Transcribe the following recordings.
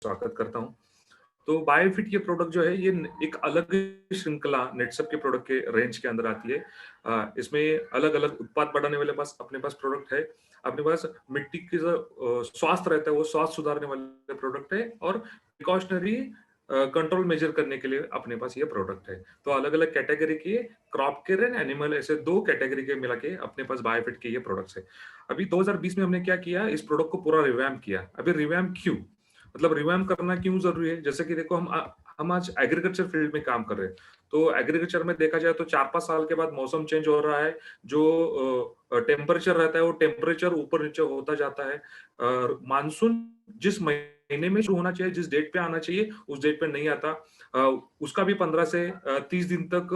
स्वागत करता हूँ। तो बायोफिट ये प्रोडक्ट जो है ये एक अलग श्रृंखला नेटसप के प्रोडक्ट के रेंज के अंदर आती है। इसमें अलग-अलग उत्पाद बढ़ाने वाले पास अपने पास प्रोडक्ट है। अपने पास मिट्टी की जो स्वास्थ्य रहता है वो स्वास्थ्य सुधारने वाले प्रोडक्ट है और प्रिकॉशनरी कंट्रोल मेजर करने के लिए अपने पास ये प्रोडक्ट है। तो अलग-अलग कैटेगरी के क्रॉप केयर एंड एनिमल ऐसे 2 कैटेगरी के मिला के अपने पास बायोफिट के ये प्रोडक्ट्स है। अभी 2020 में हमने क्या किया इस प्रोडक्ट को पूरा रिवैम्प किया। अभी रिवैम्प क्यों? मतलब रिवैम्प करना क्यों ज़रूरी है? जैसे कि देखो हम आज एग्रीकल्चर फील्ड में काम कर रहे हैं। तो एग्रीकल्चर में देखा जाए तो 4-5 साल के बाद मौसम चेंज हो रहा है। जो टेम्परेचर रहता है वो टेम्परेचर ऊपर-नीचे होता जाता है। मानसून जिस महीने में शुरू होना चाहिए, जिस डेट पे आना चाहिए, उस डेट पे नहीं आता। उसका भी 15 से 30 दिन तक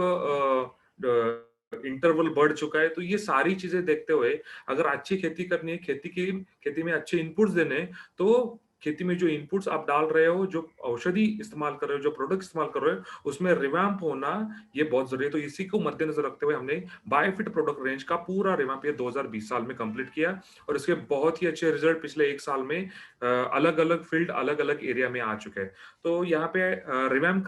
इंटरवल बढ़ चुका है। तो ये सारी चीज़ें देखते हुए अगर अच्छी खेती करनी है, खेती में अच्छे इनपुट्स देने हैं, तो खेती में जो इनपुट्स आप डाल रहे हो, जो औषधि इस्तेमाल कर रहे हो, जो प्रोडक्ट इस्तेमाल कर रहे हो, उसमें रिवैम्प होना ये बहुत ज़रूरी है। तो इसी को मद्देनज़र रखते हुए हमने बायोफिट प्रोडक्ट रेंज का पूरा रिवैम्प ये 2020 साल में कंप्लीट किया और इसके बहुत ही अच्छे रिजल्ट पिछले 1 साल में अलग-अलग फील्ड, अलग-अलग एरिया में आ चुके हैं। तो यहाँ पे रिवैम्प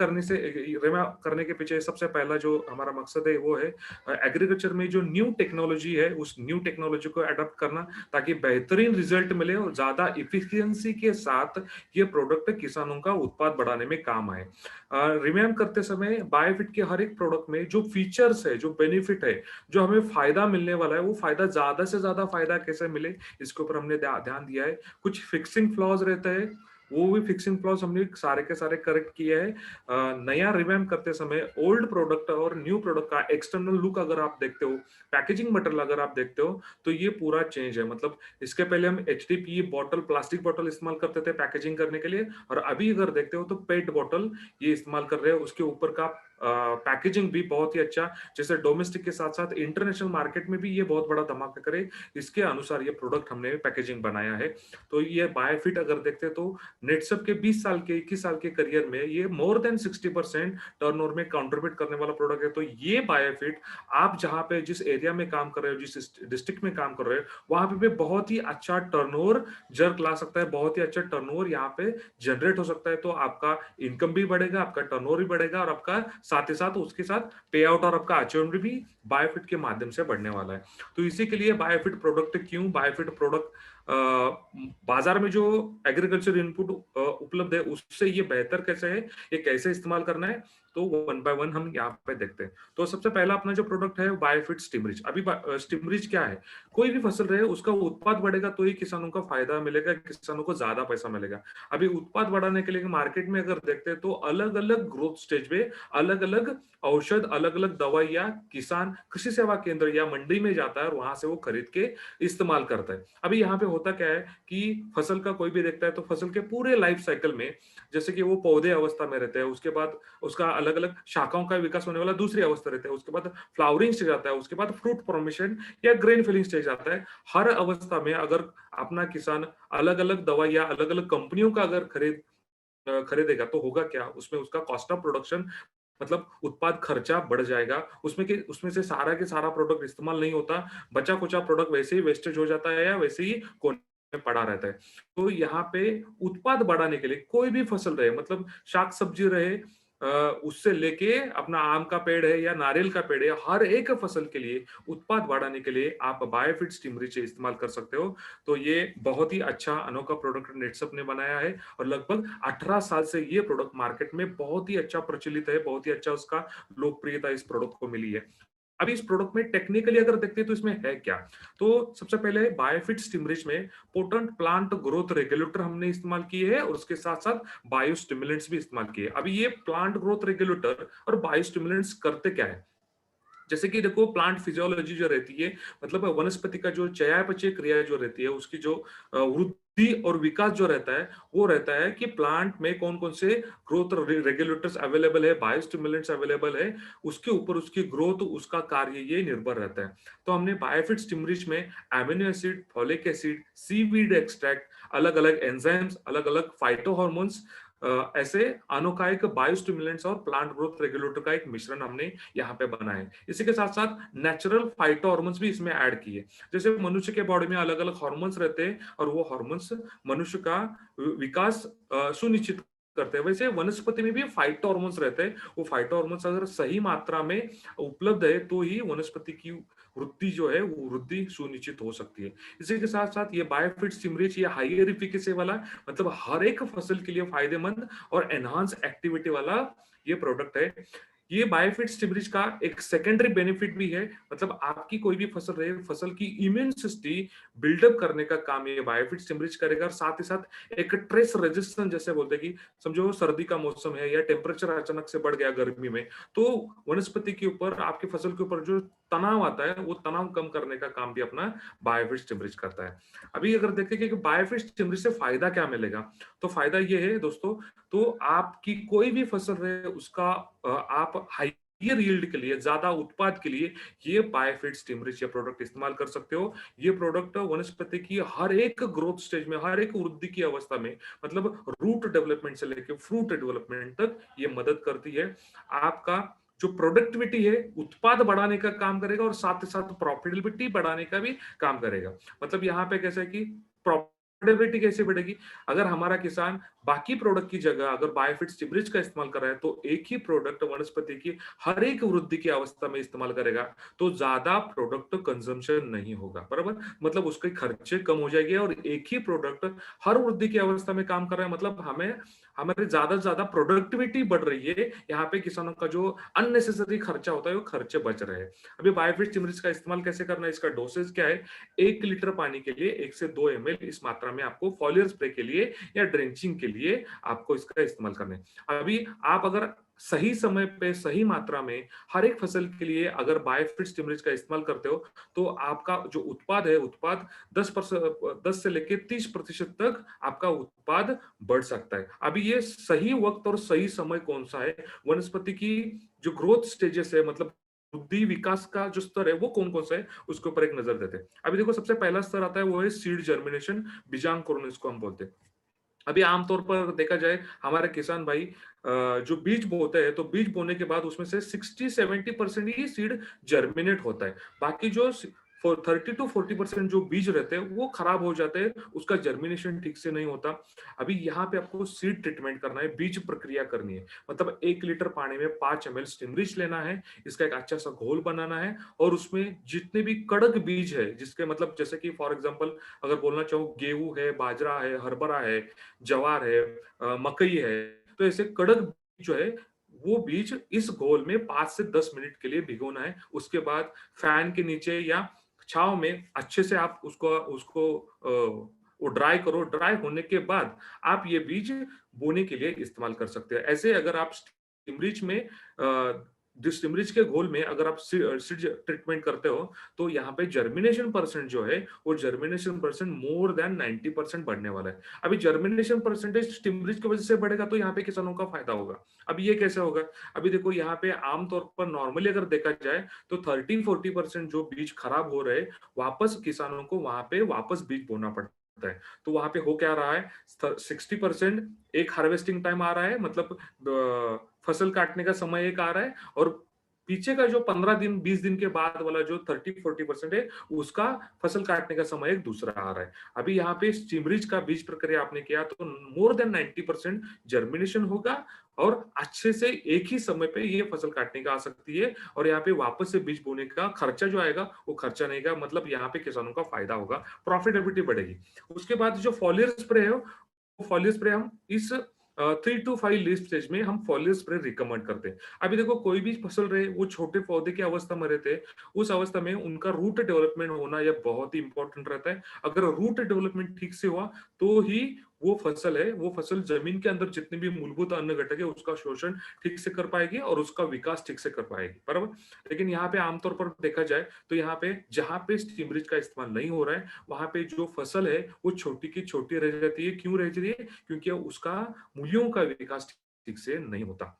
करने के पीछे सबसे पहला जो हमारा मकसद है वो है एग्रीकल्चर में जो न्यू टेक्नोलॉजी है, उस न्यू टेक्नोलॉजी को अडॉप्ट करना ताकि बेहतरीन रिजल्ट मिले और ज़्यादा एफिशिएंसी के साथ ये प्रोडक्ट किसानों का उत्पाद बढ़ाने में काम आए। रिवैम्प करते समय बायोफिट के हर एक प्रोडक्ट में जो फीचर्स है, जो बेनिफिट है, जो हमें फ़ायदा मिलने वाला है, वो फ़ायदा ज़्यादा से ज़्यादा फ़ायदा कैसे मिले, इसके ऊपर हमने ध्यान दिया है। कुछ फिक्सिंग फ्लॉज़ रहते हैं, वो भी फिक्सिंग फ्लॉज़ हमने सारे के सारे करेक्ट किए हैं। नया रिवैम्प करते समय ओल्ड प्रोडक्ट और न्यू प्रोडक्ट का एक्सटर्नल लुक अगर आप देखते हो, पैकेजिंग मटेरियल अगर आप देखते हो, तो ये पूरा चेंज है। मतलब इसके पहले हम एचडीपीई बॉटल, प्लास्टिक बॉटल इस्तेमाल करते थे पैकेजिंग करने के लिए और अभी अगर देखते हो तो पेट बॉटल ये इस्तेमाल कर रहे हो। उसके ऊपर का पैकेजिंग भी बहुत ही अच्छा, जैसे डोमेस्टिक के साथ-साथ इंटरनेशनल मार्केट में भी ये बहुत बड़ा धमाका करे, इसके अनुसार ये प्रोडक्ट हमने पैकेजिंग बनाया है। तो ये बायोफिट अगर देखते तो नेटसप के 20 साल के 21 साल के करियर में ये मोर देन 60% टर्नओवर में कंट्रीब्यूट करने वाला प्रोडक्ट है। तो ये बायोफिट आप जहाँ पे जिस एरिया में काम कर रहे हो, जिस डिस्ट्रिक्ट में काम कर रहे हो, वहाँ पे भी बहुत ही अच्छा टर्नओवर जर्क ला सकता है, बहुत ही अच्छा टर्नओवर यहाँ पे जनरेट हो सकता है। तो आपका इनकम भी बढ़ेगा, आपका टर्नओवर भी बढ़ेगा और आपका साथ ही साथ उसके साथ पे आउट और आपका अचीवमेंट भी बायोफिट के माध्यम से बढ़ने वाला है। तो इसी के लिए बायोफिट प्रोडक्ट क्यों? बायोफिट प्रोडक्ट बाजार में जो एग्रीकल्चर इनपुट उपलब्ध है उससे ये बेहतर कैसे है, ये कैसे इस्तेमाल करना है, तो वन बाय वन हम यहाँ पे देखते हैं। तो सबसे पहला अपना जो प्रोडक्ट है बायोफिट स्टिमरिच। अभी स्टिमरिच क्या है? कोई भी फसल रहे उसका उत्पाद बढ़ेगा तो ही किसानों का फायदा मिलेगा, किसानों को ज्यादा पैसा मिलेगा। अभी उत्पाद बढ़ाने के लिए मार्केट में अगर देखते हैं तो अलग-अलग ग्रोथ स्टेज पे अलग-अलग औषध, अलग-अलग दवाइयाँ किसान कृषि सेवा केंद्र या मंडी में जाता है और वहां से वो खरीद के इस्तेमाल करता है। अभी यहाँ पे होता क्या है कि फसल का कोई भी देखता है तो फसल के पूरे लाइफ साइकिल में जैसे कि वो पौधे अवस्था में रहते हैं, उसके बाद उसका अलग-अलग शाखाओं का विकास होने वाला दूसरी अवस्था रहता है, उसके बाद फ्लावरिंग स्टेज आता है, उसके बाद फ्रूट फॉर्मेशन या ग्रेन फिलिंग स्टेज आता है। हर अवस्था में अगर अपना किसान अलग-अलग दवाई या अलग-अलग कंपनियों का अगर खरीदेगा तो होगा क्या? उसमें उसका कॉस्ट ऑफ प्रोडक्शन मतलब उत्पाद खर्चा बढ़ जाएगा। उसमें से सारा के सारा प्रोडक्ट इस्तेमाल नहीं होता, बचा-खुचा प्रोडक्ट वैसे ही वेस्टेज हो जाता है या वैसे ही कोने में पड़ा रहता है। तो यहाँ पे उत्पाद बढ़ाने के लिए कोई भी फसल रहे मतलब शाक-सब्जी रहे उससे लेके अपना आम का पेड़ है या नारियल का पेड़ है, हर एक फसल के लिए उत्पाद बढ़ाने के लिए आप बायोफिट स्टिमरिच इस्तेमाल कर सकते हो। तो ये बहुत ही अच्छा अनोखा प्रोडक्ट नेटसप ने बनाया है और लगभग 18 साल से ये प्रोडक्ट मार्केट में बहुत ही अच्छा प्रचलित है, बहुत ही अच्छा उसका लोकप्रियता इस प्रोडक्ट को मिली है। अभी इस प्रोडक्ट में टेक्निकली अगर देखते हैं तो इसमें है क्या? तो सबसे पहले बायोफिट स्टिमरिच में पोटेंट प्लांट ग्रोथ रेगुलेटर हमने इस्तेमाल किए हैं और उसके साथ-साथ बायोस्टिमुलेंट्स भी इस्तेमाल किए। अभी ये प्लांट ग्रोथ रेगुलेटर और बायोस्टिमुलेंट्स करते क्या है? जैसे कि देखो प्लांट फिजियोलॉजी जो रहती है मतलब वनस्पति का जो चयापचय क्रिया जो रहती है उसकी जो वृद्धि और विकास जो रहता है वो रहता है कि प्लांट में कौन कौन से ग्रोथ रेगुलेटर्स अवेलेबल है, बायोस्टिमुलेंट्स अवेलेबल है, उसके ऊपर उसकी ग्रोथ उसका कार्य ये निर्भर रहता है। तो हमने बायोफिट स्टिमरिच में amino acid, folic acid, seaweed extract, अलग अलग एंजाइम्स, अलग अलग फाइटो ऐसे अनोखायिक बायोस्टिमुलेंट्स और प्लांट ग्रोथ रेगुलेटर का एक मिश्रण हमने यहाँ पे बनाया है। इसी के साथ साथ नेचुरल फाइटो हार्मोन्स भी इसमें ऐड किए। जैसे मनुष्य के बॉडी में अलग अलग हार्मोन्स रहते हैं और वो हार्मोन्स मनुष्य का विकास सुनिश्चित करते हैं। वैसे वनस्पति में भी फाइटो हार्मोन्स रहते हैं। वो फाइटो हार्मोन्स अगर सही मात्रा में उपलब्ध है तो ही वनस्पति की वृद्धि जो है वो वृद्धि सुनिश्चित हो सकती है। इसी के साथ साथ ये बायोफिट स्टिमुलेट ये हायर एफिकेसी वाला मतलब हर एक फसल के लिए फायदेमंद और एनहांस एक्टिविटी वाला ये प्रोडक्ट है। ये बायोफिट स्टिमुलेट का एक सेकेंडरी बेनिफिट भी है, मतलब आपकी कोई भी फसल रहे, फसल की इम्यून सिस्टम बिल्डअप करने का काम ये बायोफिट स्टिमुलेट करेगा और साथ ही साथ एक ट्रेस रेजिस्टेंस, जैसे बोलते हैं कि समझो सर्दी का मौसम है या टेम्परेचर अचानक से बढ़ गया गर्मी में, तो वनस्पति के ऊपर आपकी फसल के ऊपर जो तनाव आता है वो तनाव कम करने का काम भी अपना बायोफिट स्टिमुलेट करता है। अभी अगर देखें कि बायोफिट स्टिमुलेट से फायदा क्या मिलेगा, तो फायदा ये है दोस्तों, तो आपकी कोई भी फसल रहे उसका आप हाइयर यील्ड के लिए, ज्यादा उत्पाद के लिए ये बायोफिट स्टिमुलेट ये प्रोडक्ट इस्तेमाल कर सकते हो। ये प्रोडक्ट वनस्पति की हर एक ग्रोथ स्टेज में, हर एक वृद्धि की अवस्था में, मतलब रूट डेवलपमेंट से लेकर फ्रूट डेवलपमेंट तक ये मदद करती है। आपका जो प्रोडक्टिविटी है उत्पाद बढ़ाने का काम करेगा और साथ ही साथ प्रॉफिटेबिलिटी बढ़ाने का भी काम करेगा। मतलब यहाँ पे कैसा है कि प्रॉफिटेबिलिटी कैसे बढ़ेगी, अगर हमारा किसान बाकी प्रोडक्ट की जगह अगर बायोफिट स्टिमुलेट का इस्तेमाल कर रहा है तो एक ही प्रोडक्ट वनस्पति की हर एक वृद्धि की अवस्था में इस्तेमाल करेगा तो ज्यादा प्रोडक्ट कंजम्पशन नहीं होगा, बराबर। मतलब उसके खर्चे कम हो जाएंगे और एक ही प्रोडक्ट हर वृद्धि की अवस्था में काम कर रहा है, मतलब हमें हमारे ज्यादा से ज्यादा प्रोडक्टिविटी बढ़ रही है। यहाँ पे किसानों का जो अननेसेसरी खर्चा होता है वो खर्चे बच रहे हैं। अभी बायोफिट स्टिमुलेट का इस्तेमाल कैसे करना है, इसका डोसेज क्या है, 1 लीटर पानी के लिए 1 से 2 ml इस मात्रा में आपको फॉलियर स्प्रे के लिए या ड्रेंचिंग के लिए आपको इसका इस्तेमाल करना है। अभी आप अगर सही समय पे सही मात्रा में हर एक फसल के लिए अगर बायोफिट स्टिमुलेट का इस्तेमाल करते हो तो आपका जो उत्पाद है उत्पाद 10 से लेकर 30% तक आपका उत्पाद बढ़ सकता है। अभी ये सही वक्त और सही समय कौन सा है, वनस्पति की जो ग्रोथ स्टेजेस है, मतलब बुद्धि विकास का जो स्तर है वो कौन कौन सा है, उसके ऊपर एक नजर देते हैं। अभी देखो सबसे पहला स्तर आता है वो है सीड जर्मिनेशन, बीजांकुरण इसको हम बोलते हैं। अभी आमतौर पर देखा जाए हमारे किसान भाई जो बीज बोते हैं तो बीज बोने के बाद उसमें से 60-70% ही सीड जर्मिनेट होता है। बाकी जो 30-40% जो बीज रहते हैं वो खराब हो जाते हैं, उसका जर्मिनेशन ठीक से नहीं होता। अभी यहाँ पे आपको सीड ट्रीटमेंट करना है, बीज प्रक्रिया करनी है। मतलब 1 लीटर पानी में 5 ml स्टिमरिच लेना है, इसका एक अच्छा सा घोल बनाना है और उसमें जितने भी कड़क बीज है, जिसके मतलब जैसे कि फॉर एग्जाम्पल अगर बोलना चाहूँ गेहूं है, बाजरा है, हरभरा है, जवार है, मकई है, तो ऐसे कड़क बीज जो है वो बीज इस घोल में 5 से 10 मिनट के लिए भिगोना है। उसके बाद फैन के नीचे या छांव में अच्छे से आप उसको उसको वो ड्राई करो। ड्राई होने के बाद आप ये बीज बोने के लिए इस्तेमाल कर सकते हैं। ऐसे अगर आप स्टिमरिच में स्टिमरिच के घोल में अगर आप सीड ट्रीटमेंट करते हो तो यहाँ पे जर्मिनेशन परसेंट जो है वो जर्मिनेशन परसेंट मोर देन 90% बढ़ने वाला है। अभी जर्मिनेशन परसेंटेज स्टिमरिच की वजह से बढ़ेगा तो यहाँ पे किसानों का फायदा होगा। अभी ये कैसे होगा, अभी देखो यहाँ पे आमतौर पर नॉर्मली अगर देखा जाए तो 30-40% जो बीज खराब हो रहे वापस किसानों को वहां पे वापस बीज बोना पड़ता है। तो वहां पे हो क्या रहा है, 60% एक हार्वेस्टिंग टाइम आ रहा है, मतलब फसल काटने का समय एक आ रहा है, और पीछे का जो 15 दिन 20 दिन के बाद वाला जो 30-40% है उसका फसल काटने का समय एक दूसरा आ रहा है। अभी यहाँ पे स्टिमरिच का बीज प्रक्रिया आपने किया तो मोर देन 90% जर्मिनेशन होगा और अच्छे से एक ही समय पे ये फसल काटने का आ सकती है और यहाँ पे वापस से बीज बोने का खर्चा जो आएगा वो खर्चा नहीं का, मतलब यहाँ पे किसानों का फायदा होगा, प्रॉफिटेबिलिटी बढ़ेगी। उसके बाद जो फॉलियर स्प्रे है, फॉलियर स्प्रे हम इस 3 to 5 लीफ स्टेज में हम फॉलियर स्प्रे रिकमेंड करते हैं। अभी देखो कोई भी फसल रहे वो छोटे पौधे की अवस्था में रहते हैं, उस अवस्था में उनका रूट डेवलपमेंट होना यह बहुत ही इंपॉर्टेंट रहता है। अगर रूट डेवलपमेंट ठीक से हुआ तो ही वो फसल है, वो फसल जमीन के अंदर जितने भी मूलभूत अन्न घटक है उसका शोषण ठीक से कर पाएगी और उसका विकास ठीक से कर पाएगी, बराबर। लेकिन यहाँ पे आमतौर पर देखा जाए तो यहाँ पे जहां पे स्टिमरिच का इस्तेमाल नहीं हो रहा है वहां पे जो फसल है वो छोटी की छोटी रह जाती है। क्यों रह जाती है, क्योंकि उसका मूल्यों का विकास ठीक से नहीं होता।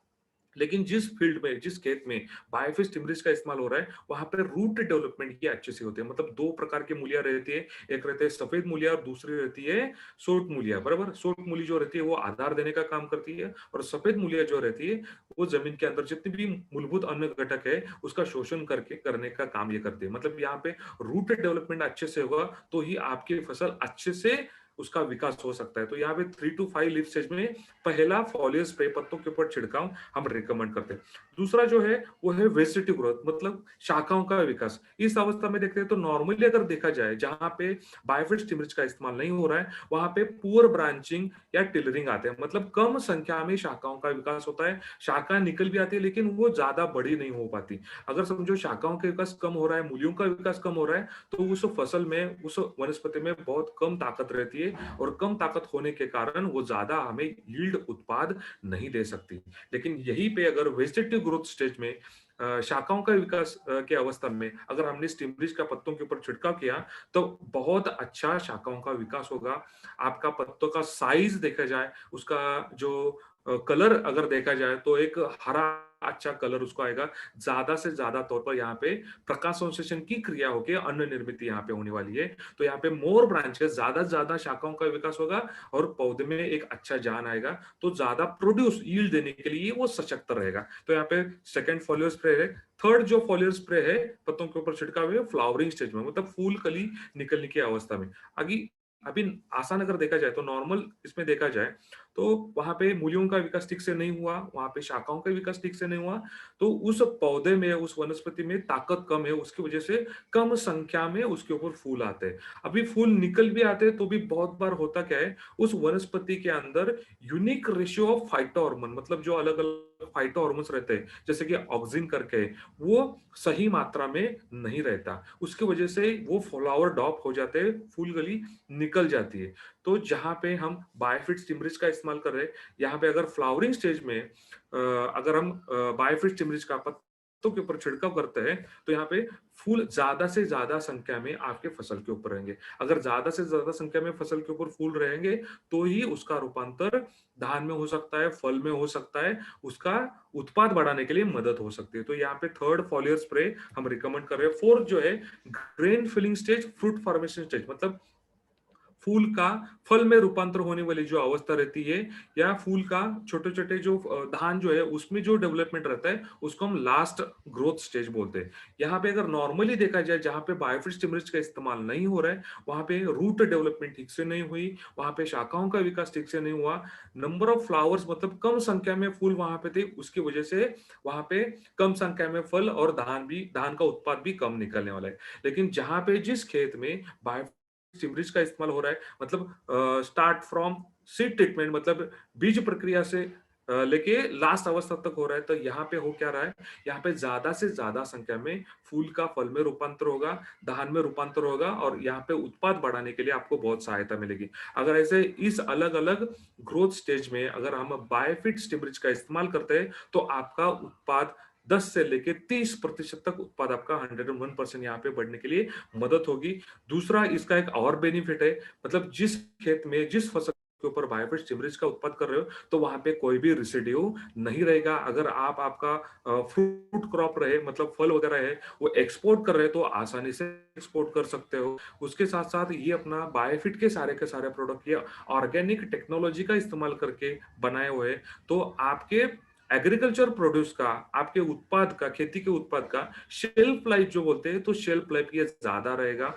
लेकिन जिस फील्ड में, जिस खेत में बायोफिश टिमरिस का इस्तेमाल हो रहा है, वहाँ पे रूट डेवलपमेंट की अच्छे से होती है। मतलब 2 प्रकार की मूलियाँ रहती है, एक रहती है सफेद मूलियाँ और दूसरी रहती है सोट मूलियाँ, बराबर? सोट मूली जो रहती है वो आधार देने का काम करती है और सफेद मूलियाँ जो रहती है, वो ज़मीन के अंदर जितने भी मूलभूत अन्न घटक है, उसका शोषण करके करने का काम ये करती है। मतलब यहाँ पे रूट डेवलपमेंट अच्छे से होगा, तो ही आपकी फसल अच्छे से उसका विकास हो सकता है। तो यहाँ पे 3 टू 5 लीफ स्टेज में पहला फॉलियर स्प्रे पत्तों के ऊपर छिड़काव हम रिकमेंड करते हैं। दूसरा जो है वो है वेजिटेटिव ग्रोथ, मतलब शाखाओं का विकास। इस अवस्था में देखते हैं तो नॉर्मली अगर देखा जाए जहां पे बायोफिट स्टिमुलेंट्स का इस्तेमाल नहीं हो रहा है, वहां पे पुअर ब्रांचिंग या टिलरिंग आते हैं। मतलब कम संख्या में शाखाओं का विकास होता है, शाखा निकल भी आती है लेकिन वो ज्यादा बड़ी नहीं हो पाती। अगर समझो शाखाओं का विकास कम हो रहा है, मूलियों का विकास कम हो रहा है, तो उस फसल में, उस वनस्पति में बहुत कम ताकत रहती है और कम ताकत होने के कारण वो ज्यादा हमें यील्ड उत्पाद नहीं दे सकती। लेकिन यहीं पे अगर वेजिटेटिव ग्रोथ स्टेज में शाखाओं का विकास के अवस्था में अगर हमने स्टिमुलिस का पत्तों के ऊपर छिड़काव किया, तो बहुत अच्छा शाखाओं का विकास होगा। आपका पत्तों का साइज देखा जाए, उसका जो कलर अगर देखा जाए तो एक हरा अच्छा कलर उसको आएगा। ज्यादा से ज्यादा तौर पर यहाँ पे प्रकाश संश्लेषण की क्रिया होकर अन्न निर्मित यहाँ पे होने वाली है। तो यहाँ पे मोर ब्रांचेस, ज्यादा से ज्यादा शाखाओं का विकास होगा और पौधे में एक अच्छा जान आएगा, तो ज्यादा प्रोड्यूस यील्ड देने के लिए वो सशक्त रहेगा। तो यहाँ पे सेकंड फॉलियर स्प्रे है। थर्ड जो फॉलियर स्प्रे है पत्तों के ऊपर छिड़काव है फ्लावरिंग स्टेज में, मतलब फूल कली निकलने की अवस्था में। अभी अभी आसान अगर देखा जाए तो नॉर्मल इसमें देखा जाए तो वहां पे मूलियों का विकास ठीक से नहीं हुआ, वहां पे शाखाओं का विकास ठीक से नहीं हुआ, तो उस पौधे में, उस वनस्पति में ताकत कम है, उसकी वजह से कम संख्या में उसके ऊपर फूल आते हैं। अभी फूल निकल भी आते हैं तो भी बहुत बार होता क्या है, उस वनस्पति के अंदर unique ratio of phyto hormone, मतलब जो अलग अलग फाइटो हार्मोन्स रहते हैं जैसे कि ऑक्सिन करके, वो सही मात्रा में नहीं रहता। उसकी वजह से वो फ्लावर ड्रॉप हो जाते हैं, फूल गली निकल जाती है। तो जहां पे हम बायोफिट स्टिमुलिस का इस्तेमाल कर रहे हैं, यहाँ पे अगर फ्लावरिंग स्टेज में अगर हम बायोफिट स्टिमुलिस का पत्तों के ऊपर छिड़काव करते हैं, तो यहाँ पे फूल ज्यादा से ज्यादा संख्या में आपके फसल के ऊपर रहेंगे। अगर ज्यादा से ज्यादा संख्या में फसल के ऊपर फूल रहेंगे, तो ही उसका रूपांतर धान में हो सकता है, फल में हो सकता है, उसका उत्पाद बढ़ाने के लिए मदद हो सकती है। तो यहाँ पे थर्ड फॉलियर स्प्रे हम रिकमेंड कर रहे हैं। फोर्थ जो है grain filling stage, fruit formation stage, मतलब फूल का फल में रूपांतर होने वाली जो अवस्था रहती है, या फूल का छोटे छोटे जो धान जो है उसमें जो डेवलपमेंट रहता है, उसको हम लास्ट ग्रोथ स्टेज बोलते हैं। यहाँ पे अगर नॉर्मली देखा जाए जहां पे बायोफिट स्टिमुलेंट्स का इस्तेमाल नहीं हो रहा है, वहां पे रूट डेवलपमेंट ठीक से नहीं हुई, वहां पे शाखाओं का विकास ठीक से नहीं हुआ, नंबर ऑफ फ्लावर्स मतलब कम संख्या में फूल वहां पे थे, उसकी वजह से वहां पे कम संख्या में फल और धान का उत्पाद भी कम निकलने वाला है। लेकिन जहां पे जिस खेत में बायो सिमरीज का इस्तेमाल हो रहा है, मतलब स्टार्ट फ्रॉम सीड ट्रीटमेंट, मतलब बीज प्रक्रिया से लेके लास्ट अवस्था तक हो रहा है, तो यहाँ पे हो क्या रहा है, यहाँ पे ज्यादा से ज्यादा संख्या में फूल का फल में रूपांतर होगा, धान में रूपांतर होगा, और यहाँ पे उत्पाद बढ़ाने के लिए आपको बहुत सहायता मिलेगी। अगर ऐसे इस अलग अलग ग्रोथ स्टेज में अगर हम बायोफिट स्टिमुलेंट्स का इस्तेमाल करते हैं, तो आपका उत्पाद 10 से लेके 30% तक उत्पाद आपका 101% यहाँ पे बढ़ने के लिए मदद होगी। दूसरा इसका एक और बेनिफिट है, मतलब जिस खेत में, जिस फसल के ऊपर बायोफिट स्टिमुलेंट्स का उत्पाद कर रहे हो, तो वहां पे कोई भी रिसिड्यू नहीं रहेगा। अगर आप आपका फ्रूट क्रॉप रहे, मतलब फल वगैरह है, वो एक्सपोर्ट कर रहे हो तो आसानी से एक्सपोर्ट कर सकते हो। उसके साथ साथ ये अपना बायोफिट के सारे प्रोडक्ट ये ऑर्गेनिक टेक्नोलॉजी का इस्तेमाल करके बनाए हुए हैं, तो आपके एग्रीकल्चर प्रोड्यूस का, आपके उत्पाद का, खेती के उत्पाद का शेल्फ लाइफ जो बोलते हैं, तो शेल्फ लाइफ ये ज्यादा रहेगा।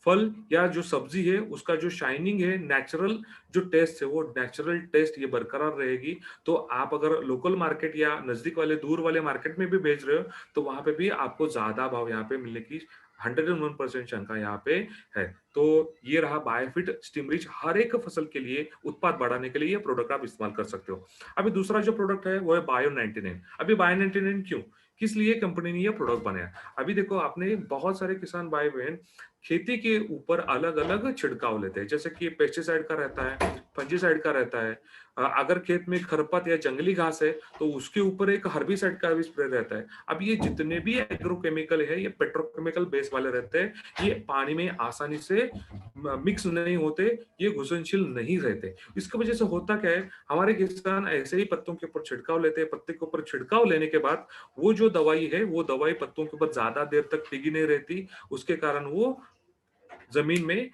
फल या जो सब्जी है उसका जो शाइनिंग है, नेचुरल जो टेस्ट है, वो नेचुरल टेस्ट ये बरकरार रहेगी। तो आप अगर लोकल मार्केट या नजदीक वाले, दूर वाले मार्केट में भी बेच रहे हो, तो वहां पे भी आपको ज्यादा भाव यहाँ पे मिलने की 101% शंका यहाँ पे है। तो ये रहा बायोफिट स्टिमरिच, हर एक फसल के लिए उत्पाद बढ़ाने के लिए ये प्रोडक्ट आप इस्तेमाल कर सकते हो। अभी दूसरा जो प्रोडक्ट है वो है बायो 99। अभी बायो 99 क्यों, किस लिए कंपनी ने ये प्रोडक्ट बनाया? अभी देखो, आपने बहुत सारे किसान भाई बहन खेती के ऊपर अलग-अलग छिड़काव लेते हैं। जैसे कि पेस्टिसाइड का रहता है, फंजीसाइड का रहता है। अगर खेत में खरपत या जंगली घास है, तो उसके ऊपर एक हर्बिसाइड का भी स्प्रे रहता है। अब ये जितने भी एग्रोकेमिकल है, ये पेट्रोकेमिकल बेस वाले रहते हैं। ये पानी में आसानी से मिक्स नहीं होते, ये घुलनशील नहीं रहते। इसकी वजह से होता क्या है, हमारे किसान ऐसे ही पत्तों के ऊपर छिड़काव लेते हैं। पत्ते के ऊपर छिड़काव लेने के बाद वो जो दवाई है, वो दवाई पत्तों के ऊपर ज्यादा देर तक टिकी नहीं रहती। उसके कारण वो जमीन में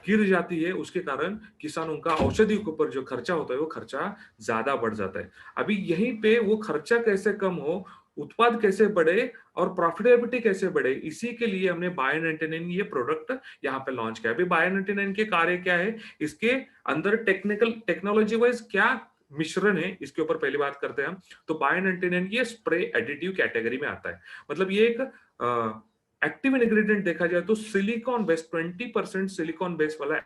गिर जाती है। उसके कारण किसानों का औषधि के ऊपर जो खर्चा होता है, वो खर्चा ज्यादा बढ़ जाता है। अभी यहीं पे वो खर्चा कैसे कम हो, उत्पाद कैसे बढ़े और प्रॉफिटेबिलिटी कैसे बढ़े, इसी के लिए हमने बायो 99 ये प्रोडक्ट यहाँ पे लॉन्च किया। अभी बायो 99 के कार्य क्या है, इसके अंदर टेक्नोलॉजी वाइज क्या मिश्रण है, इसके ऊपर पहली बात करते हैं हम। तो बायो 99 ये स्प्रे एडिटिव कैटेगरी में आता है। मतलब ये एक एक्टिव इंग्रेडिएंट देखा जाए तो सिलिकॉन बेस्ड 20% सिलिकॉन बेस्ड वाला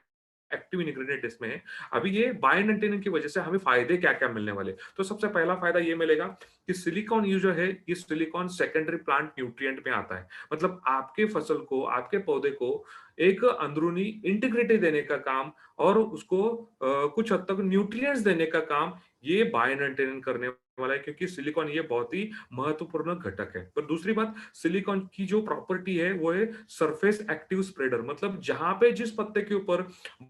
एक्टिव इंग्रेडिएंट इसमें है। अभी ये बायो 99 की वजह से हमें फायदे क्या क्या मिलने वाले, तो सबसे पहला फायदा ये मिलेगा कि सिलिकॉन यूज है, ये सिलिकॉन सेकेंडरी प्लांट न्यूट्रिएंट में आता है। मतलब आपके फसल को, आपके पौधे को एक अंदरूनी इंटीग्रिटी देने का काम और उसको कुछ हद तक न्यूट्रिएंट्स देने का काम ये बायो 99 करने वाला है, क्योंकि सिलिकॉन ये बहुत ही महत्वपूर्ण घटक है। पर दूसरी बात, सिलिकॉन की जो प्रॉपर्टी है वो है सरफेस एक्टिव स्प्रेडर। मतलब जहां पे जिस पत्ते के ऊपर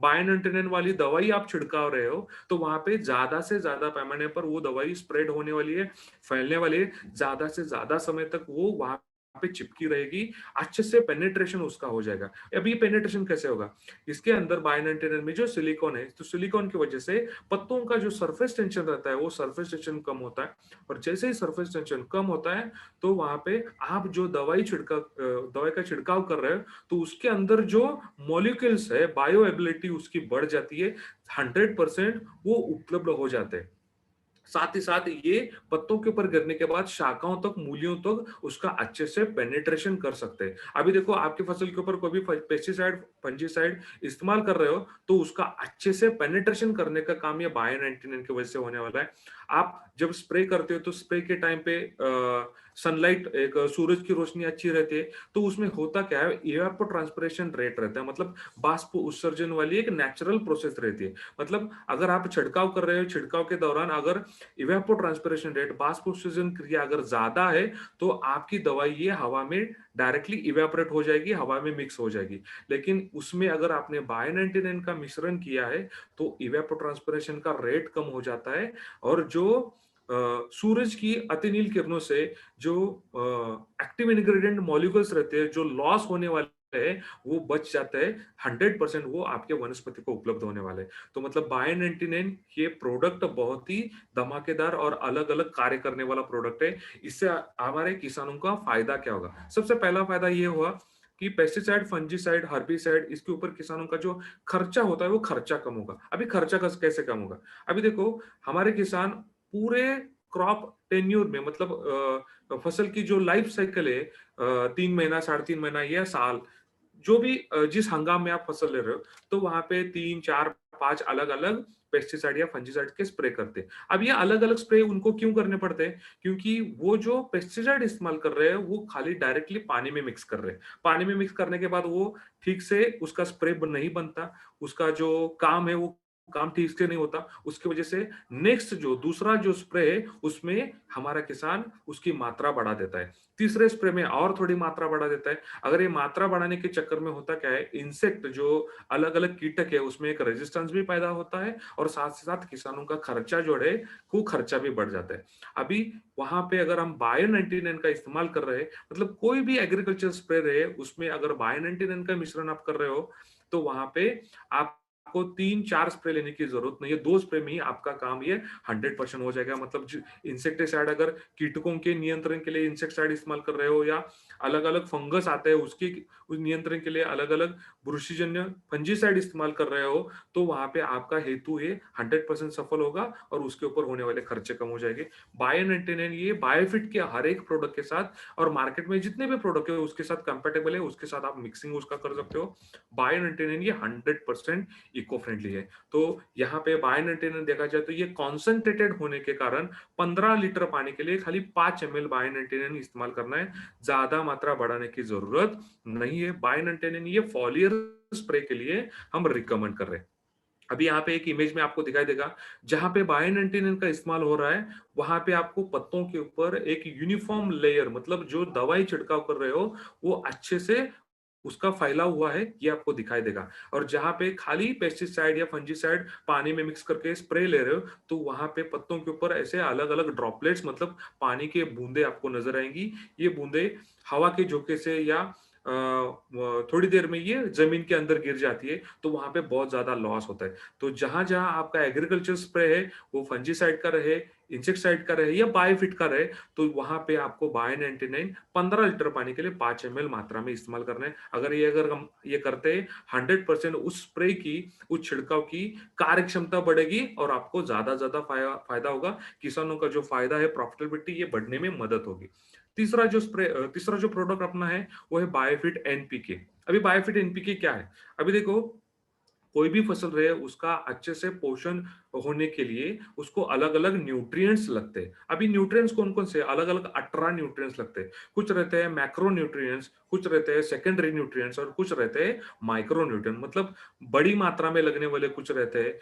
बायो 99 वाली दवाई आप छिड़काव रहे हो, तो वहां पे ज्यादा से ज्यादा पैमाने पर वो दवाई स्प्रेड होने वाली है, फैलने वाली है। ज्यादा से ज्यादा समय तक वो वहां पे चिपकी रहेगी, अच्छे से पेनिट्रेशन उसका हो जाएगा। अब ये पेनिट्रेशन कैसे होगा, इसके अंदर बायो 99 में जो सिलिकॉन है, तो सिलिकॉन की वजह से पत्तों का जो सरफेस टेंशन रहता है, वो सरफेस टेंशन कम होता है। और जैसे ही सरफेस टेंशन कम होता है, तो वहां पे आप जो दवाई का छिड़काव कर रहे हो, तो उसके अंदर जो मॉलिक्यूल्स है, बायो एबिलिटी उसकी बढ़ जाती है। 100% वो उपलब्ध हो जाते हैं। साथ ही साथ ये पत्तों के ऊपर गिरने के बाद शाखाओं तक, मूलियों तक उसका अच्छे से पेनिट्रेशन कर सकते हैं। अभी देखो, आपकी फसल के ऊपर कोई भी पेस्टिसाइड, फंजीसाइड इस्तेमाल कर रहे हो, तो उसका अच्छे से पेनिट्रेशन करने का काम ये बायो 99 की वजह से होने वाला है। आप जब स्प्रे करते हो, तो स्प्रे के टाइम पे सनलाइट, एक सूरज की रोशनी अच्छी रहती है, तो उसमें होता क्या है, इवेपोट्रांसपिरेशन रेट रहता है। मतलब बाष्प उत्सर्जन वाली एक नेचुरल प्रोसेस रहती है। मतलब अगर आप छिड़काव कर रहे हो, छिड़काव के दौरान अगर इवेपोट्रांसपिरेशन रेट, बाष्पोत्सर्जन क्रिया अगर ज्यादा है, तो आपकी दवाई ये हवा में डायरेक्टली इवेपोरेट हो जाएगी, हवा में मिक्स हो जाएगी। लेकिन उसमें अगर आपने बायो 99 का मिश्रण किया है, तो इवेपोट्रांसपिरेशन का रेट कम हो जाता है। और जो सूरज की अतिनील किरणों से जो एक्टिव इंग्रेडिएंट मॉलिक्यूल्स रहते हैं, जो लॉस होने वाले है, वो बच जाता है। 100% वो आपके वनस्पति को उपलब्ध होने वाले हैं। तो मतलब बायो 99 ये प्रोडक्ट बहुत ही धमाकेदार और अलग अलग कार्य करने वाला प्रोडक्ट है। इससे हमारे किसानों का फायदा क्या होगा, सबसे पहला फायदा ये हुआ कि पेस्टिसाइड, फंजीसाइड, हर्बिसाइड, इसके ऊपर किसानों का जो खर्चा होता है, वो खर्चा कम होगा। अभी खर्चा कैसे कम होगा, अभी देखो, हमारे किसान पूरे क्रॉप टेन्यूर में, मतलब फसल की जो लाइफ साइकिल है, 3 महीना, 3.5 महीना या साल, जो भी जिस हंगाम में आप फसल ले रहे हो, तो वहां पे 3, 4, 5 अलग अलग पेस्टिसाइड या फंजीसाइड के स्प्रे करते हैं। अब ये अलग अलग स्प्रे उनको क्यों करने पड़ते हैं, क्योंकि वो जो पेस्टिसाइड इस्तेमाल कर रहे हैं, वो खाली डायरेक्टली पानी में मिक्स कर रहे हैं। पानी में मिक्स करने के बाद वो ठीक से उसका स्प्रे नहीं बनता, उसका जो काम है वो काम ठीक से नहीं होता। उसकी वजह से नेक्स्ट जो दूसरा जो स्प्रे है, उसमें हमारा किसान उसकी मात्रा बढ़ा देता है, तीसरे स्प्रे में और थोड़ी मात्रा बढ़ा देता है। अगर ये मात्रा बढ़ाने के चक्कर में होता क्या है, इंसेक्ट जो अलग अलग कीटक है, उसमें एक रेजिस्टेंस भी पैदा होता है, और साथ ही साथ किसानों का खर्चा जो है, वो खर्चा भी बढ़ जाता है। अभी वहां पे अगर हम बायो 99 का इस्तेमाल कर रहे हैं, मतलब कोई भी एग्रीकल्चर स्प्रे रहे, उसमें अगर बायो 99 का मिश्रण आप कर रहे हो, तो वहां पे आपको 3, 4 स्प्रे लेने की जरूरत नहीं है, 2 स्प्रे में ही आपका काम ये 100% हो जाएगा। मतलब इंसेक्टिसाइड, अगर कीटकों के नियंत्रण के लिए इंसेक्टिसाइड इस्तेमाल कर रहे हो, या अलग अलग फंगस आते हैं उसके उस नियंत्रण के लिए अलग अलग बुरशीजन्य फंजीसाइड इस्तेमाल कर रहे हो, तो वहां पे आपका हेतु ये 100% सफल होगा, और उसके ऊपर होने वाले खर्चे कम हो जाएंगे। बायो 99 ये बायोफिट के हर एक प्रोडक्ट के साथ, और मार्केट में जितने भी प्रोडक्ट है उसके साथ कंपेटेबल है, उसके साथ आप मिक्सिंग उसका कर सकते हो। बायो 99 ये 100% इको फ्रेंडली है। तो यहाँ पे बायोनाइट्रोजन देखा जाए तो ये कॉन्सेंट्रेटेड होने के कारण 15 लीटर पानी के लिए खाली 5 एमएल बायोनाइट्रोजन इस्तेमाल करना है, ज्यादा मात्रा बढ़ाने की जरूरत नहीं है। बायोनाइट्रोजन ये फॉलियर स्प्रे के लिए हम रिकमेंड कर रहे हैं। अभी यहाँ पे एक इमेज में आपको दिखाई देगा, जहाँ पे बायोनाइट्रोजन का इस्तेमाल हो रहा है, वहां पे आपको पत्तों के ऊपर एक यूनिफॉर्म लेयर, मतलब जो दवाई छिड़काव कर रहे हो वो अच्छे से उसका फैला हुआ है, ये आपको दिखाई देगा। और जहां पे खाली पेस्टिसाइड या फंजीसाइड पानी में मिक्स करके स्प्रे ले रहे हो, तो वहां पे पत्तों के ऊपर ऐसे अलग अलग ड्रॉपलेट्स, मतलब पानी के बूंदे आपको नजर आएंगी। ये बूंदे हवा के झोंके से या थोड़ी देर में ये जमीन के अंदर गिर जाती है, तो वहां पे बहुत ज्यादा लॉस होता है। तो जहां जहां आपका एग्रीकल्चर स्प्रे है, वो फंजीसाइड का रहे, इंसेक्टिसाइड का रहे या बायोफिट का रहे, तो वहां पे आपको बायो 15 लीटर पानी के लिए 5 एमएल मात्रा में इस्तेमाल करना है। अगर हम ये करते हैं, 100% उस स्प्रे की, उस छिड़काव की कार्य क्षमता बढ़ेगी और आपको ज्यादा फायदा होगा। किसानों का जो फायदा है, प्रॉफिटेबिलिटी, ये बढ़ने में मदद होगी। तीसरा जो प्रोडक्ट अपना है, वो है बायोफिट एनपीके। अभी बायोफिट एनपीके क्या है? अभी देखो, कोई भी फसल रहे उसका अच्छे से पोषण होने के लिए उसको अलग अलग न्यूट्रिएंट्स लगते हैं। अभी न्यूट्रिएंट्स कौन कौन से? अलग अलग 18 न्यूट्रिएंट्स लगते हैं। कुछ रहते हैं मैक्रो न्यूट्रिएंट्स, कुछ रहते हैं सेकेंडरी न्यूट्रिएंट्स, और कुछ रहते हैं माइक्रो न्यूट्रिएंट, मतलब बड़ी मात्रा में लगने वाले कुछ रहते हैं,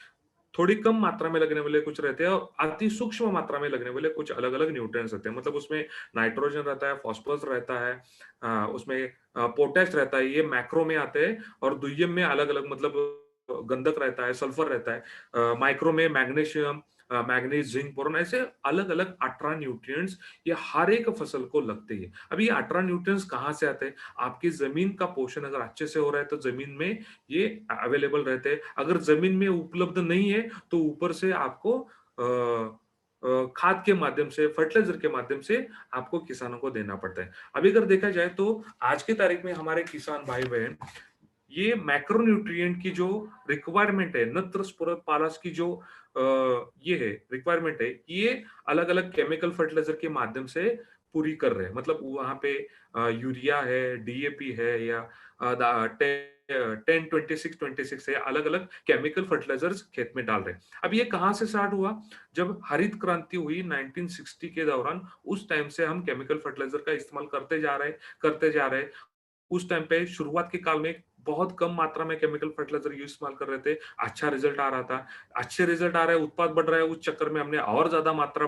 थोड़ी कम मात्रा में लगने वाले कुछ रहते हैं, और अति सूक्ष्म मात्रा में लगने वाले कुछ अलग अलग न्यूट्रिएंट्स रहते हैं। मतलब उसमें नाइट्रोजन रहता है, फास्फोरस रहता है, उसमें पोटेश रहता है, ये मैक्रो में आते हैं। और द्वितीयक में अलग अलग, मतलब गंधक रहता है, सल्फर रहता है। माइक्रो में मैग्नीशियम, मैग्नीज, जिंक, बोरॉन, ऐसे अलग अलग 18 न्यूट्रिएंट्स ये हर एक फसल को लगते हैं। अब ये 18 न्यूट्रिएंट्स कहाँ से आते हैं? आपकी जमीन का पोषण अगर अच्छे से हो रहा है तो जमीन में ये अवेलेबल रहते हैं। अगर जमीन में उपलब्ध नहीं है, तो ऊपर से आपको खाद के माध्यम से, फर्टिलाइजर के माध्यम से आपको किसानों को देना पड़ता है। अभी अगर देखा जाए तो आज की तारीख में हमारे किसान भाई बहन ये मैक्रोन्यूट्रिएंट की जो रिक्वायरमेंट है, नत्र स्फुरद पालाश की जो ये है रिक्वायरमेंट है, ये अलग अलग केमिकल फर्टिलाइजर के माध्यम से पूरी कर रहे हैं। मतलब वहां पे यूरिया है, डीएपी है, या 10 26 26 है, अलग अलग केमिकल फर्टिलाइजर्स खेत में डाल रहे हैं। अब ये कहाँ से स्टार्ट हुआ? जब हरित क्रांति हुई 1960 के दौरान, उस टाइम से हम केमिकल फर्टिलाइजर का इस्तेमाल करते जा रहे हैं। उस टाइम पे शुरुआत के काल में बहुत कम मात्रा में केमिकल फर्टिलाइजर इस्तेमाल कर रहे थे, अच्छा रिजल्ट आ रहा था। अच्छे रिजल्ट आ रहे हैं, उत्पाद बढ़ रहा है, उस चक्कर में हमने और ज्यादा मात्रा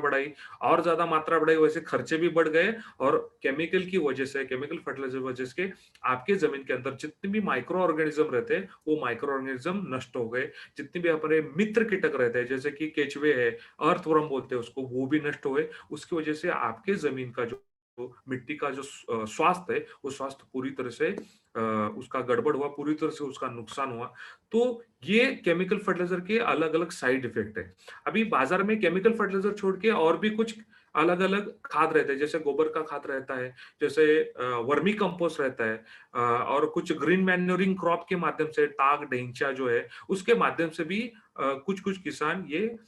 बढ़ाई, वैसे खर्चे भी बढ़ गए। और केमिकल की वजह से, केमिकल फर्टिलाइजर वजह से आपके जमीन के अंदर जितने भी माइक्रो ऑर्गेनिज्म रहते हैं, वो माइक्रो ऑर्गेनिज्म नष्ट हो गए। जितने भी अपने मित्र कीटक रहते हैं, जैसे कि केचुए है, अर्थवर्म बोलते हैं उसको, वो भी नष्ट हुए। उसकी वजह से आपके जमीन का जो मिट्टी का जो स्वास्थ्य है, वो स्वास्थ्य पूरी तरह से उसका गड़बड़ हुआ, पूरी तरह से उसका नुकसान हुआ। तो ये केमिकल फर्टिलाइजर के अलग अलग साइड इफेक्ट है। अभी बाजार में केमिकल फर्टिलाइजर छोड़ के और भी कुछ अलग अलग खाद रहते हैं, जैसे गोबर का खाद रहता है, जैसे वर्मी कंपोस्ट रहता है, और कुछ ग्रीन मैन्योरिंग क्रॉप के माध्यम से, टाग ढेंचा जो है, उसके माध्यम से भी कुछ कुछ किसान ये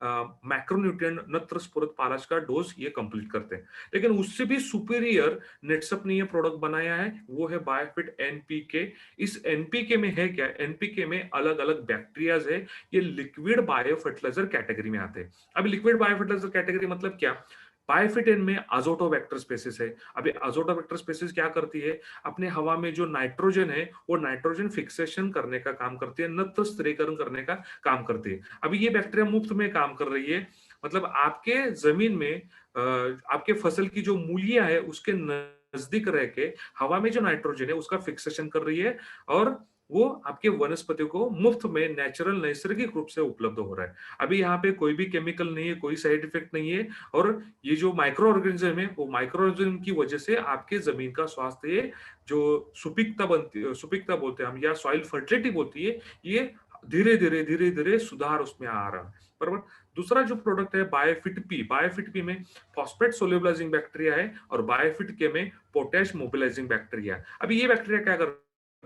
मैक्रोन्यूट्रिएंट नत्र स्फुरद पालाश का डोज ये कंप्लीट करते हैं। लेकिन उससे भी सुपीरियर नेटसप ने ये प्रोडक्ट बनाया है, वो है बायोफिट एनपीके। इस एनपीके में है क्या? एनपीके में अलग अलग बैक्टीरियाज है, ये लिक्विड बायो फर्टिलाइजर कैटेगरी में आते हैं। अब लिक्विड बायो फर्टिलाइजर कैटेगरी मतलब क्या? बायोफिट में अजोटोबैक्टर स्पेसिस है। अभी अजोटोबैक्टर स्पेसिस क्या करती है? अपने हवा में जो नाइट्रोजन है, वो नाइट्रोजन फिक्सेशन करने का काम करती है, नत्र स्थिरीकरण करने का काम करती है। अभी ये बैक्टीरिया मुफ्त में काम कर रही है, मतलब आपके जमीन में आपके फसल की जो मूलियां है उसके नजदीक रह के हवा में जो नाइट्रोजन है उसका फिक्सेशन कर रही है, और वो आपके वनस्पति को मुफ्त में नेचुरल, नैसर्गिक रूप से उपलब्ध हो रहा है। अभी यहाँ पे कोई भी केमिकल नहीं है, कोई साइड इफेक्ट नहीं है। और ये जो माइक्रो ऑर्गेनिज्म है, वो माइक्रो ऑर्गेनिज्म की वजह से आपके जमीन का स्वास्थ्य, जो सुपिकता बोलते हैं हम, या सॉइल फर्टिलिटी बोलती है, ये धीरे धीरे सुधार उसमें आ रहा है। बराबर। दूसरा जो प्रोडक्ट है बायोफिट पी में फॉस्फेट सोल्यूबलाइजिंग बैक्टीरिया है, और बायोफिट के में पोटेश मोबिलाइजिंग बैक्टीरिया है। अभी ये बैक्टीरिया क्या करते हैं?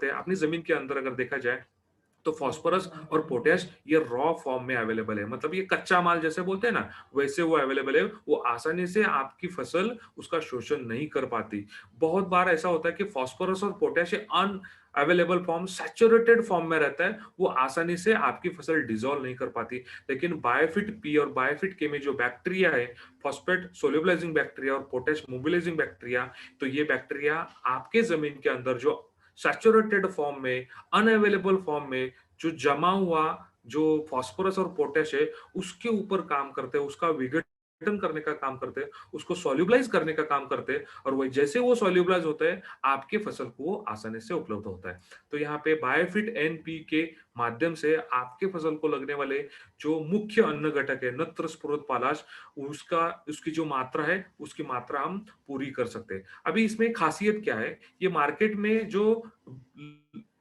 अपनी जमीन के अंदर अगर देखा जाए तो फास्फोरस और पोटेश ये रॉ फॉर्म में अवेलेबल है, मतलब ये कच्चा माल जैसे बोलते हैं ना, वैसे वो अवेलेबल है। वो आसानी से आपकी फसल उसका शोषण नहीं कर पाती। बहुत बार ऐसा होता है कि फास्फोरस और potash available form saturated form में रहता है, वो आसानी से आपकी फसल डिसॉल्व नहीं कर पाती। लेकिन बायोफिट पी और बायोफिट के में जो बैक्टीरिया है, फॉस्फेट सोल्युबलाइजिंग बैक्टीरिया और पोटेश मोबिलाइजिंग बैक्टीरिया, तो ये बैक्टीरिया आपके जमीन के अंदर जो सैचुरेटेड फॉर्म में, अनअवेलेबल फॉर्म में जो जमा हुआ जो फास्फोरस और पोटेश है, उसके ऊपर काम करते हैं, उसका विघटन करने का काम करते हैं, उसको सॉल्युबलाइज करने का काम करते हैं, और वही जैसे वो सॉल्युबलाइज होता है, आपके फसल को वो आसानी से उपलब्ध होता है। तो यहाँ पे बायोफिट एनपी के माध्यम से आपके फसल को लगने वाले जो मुख्य अन्न घटक है, नत्र, स्फुरद, पालाश, उसका उसकी जो मात्रा है, उसकी मात्रा हम पूरी कर सकते हैं। अभी इसमें खासियत क्या है, ये मार्केट में जो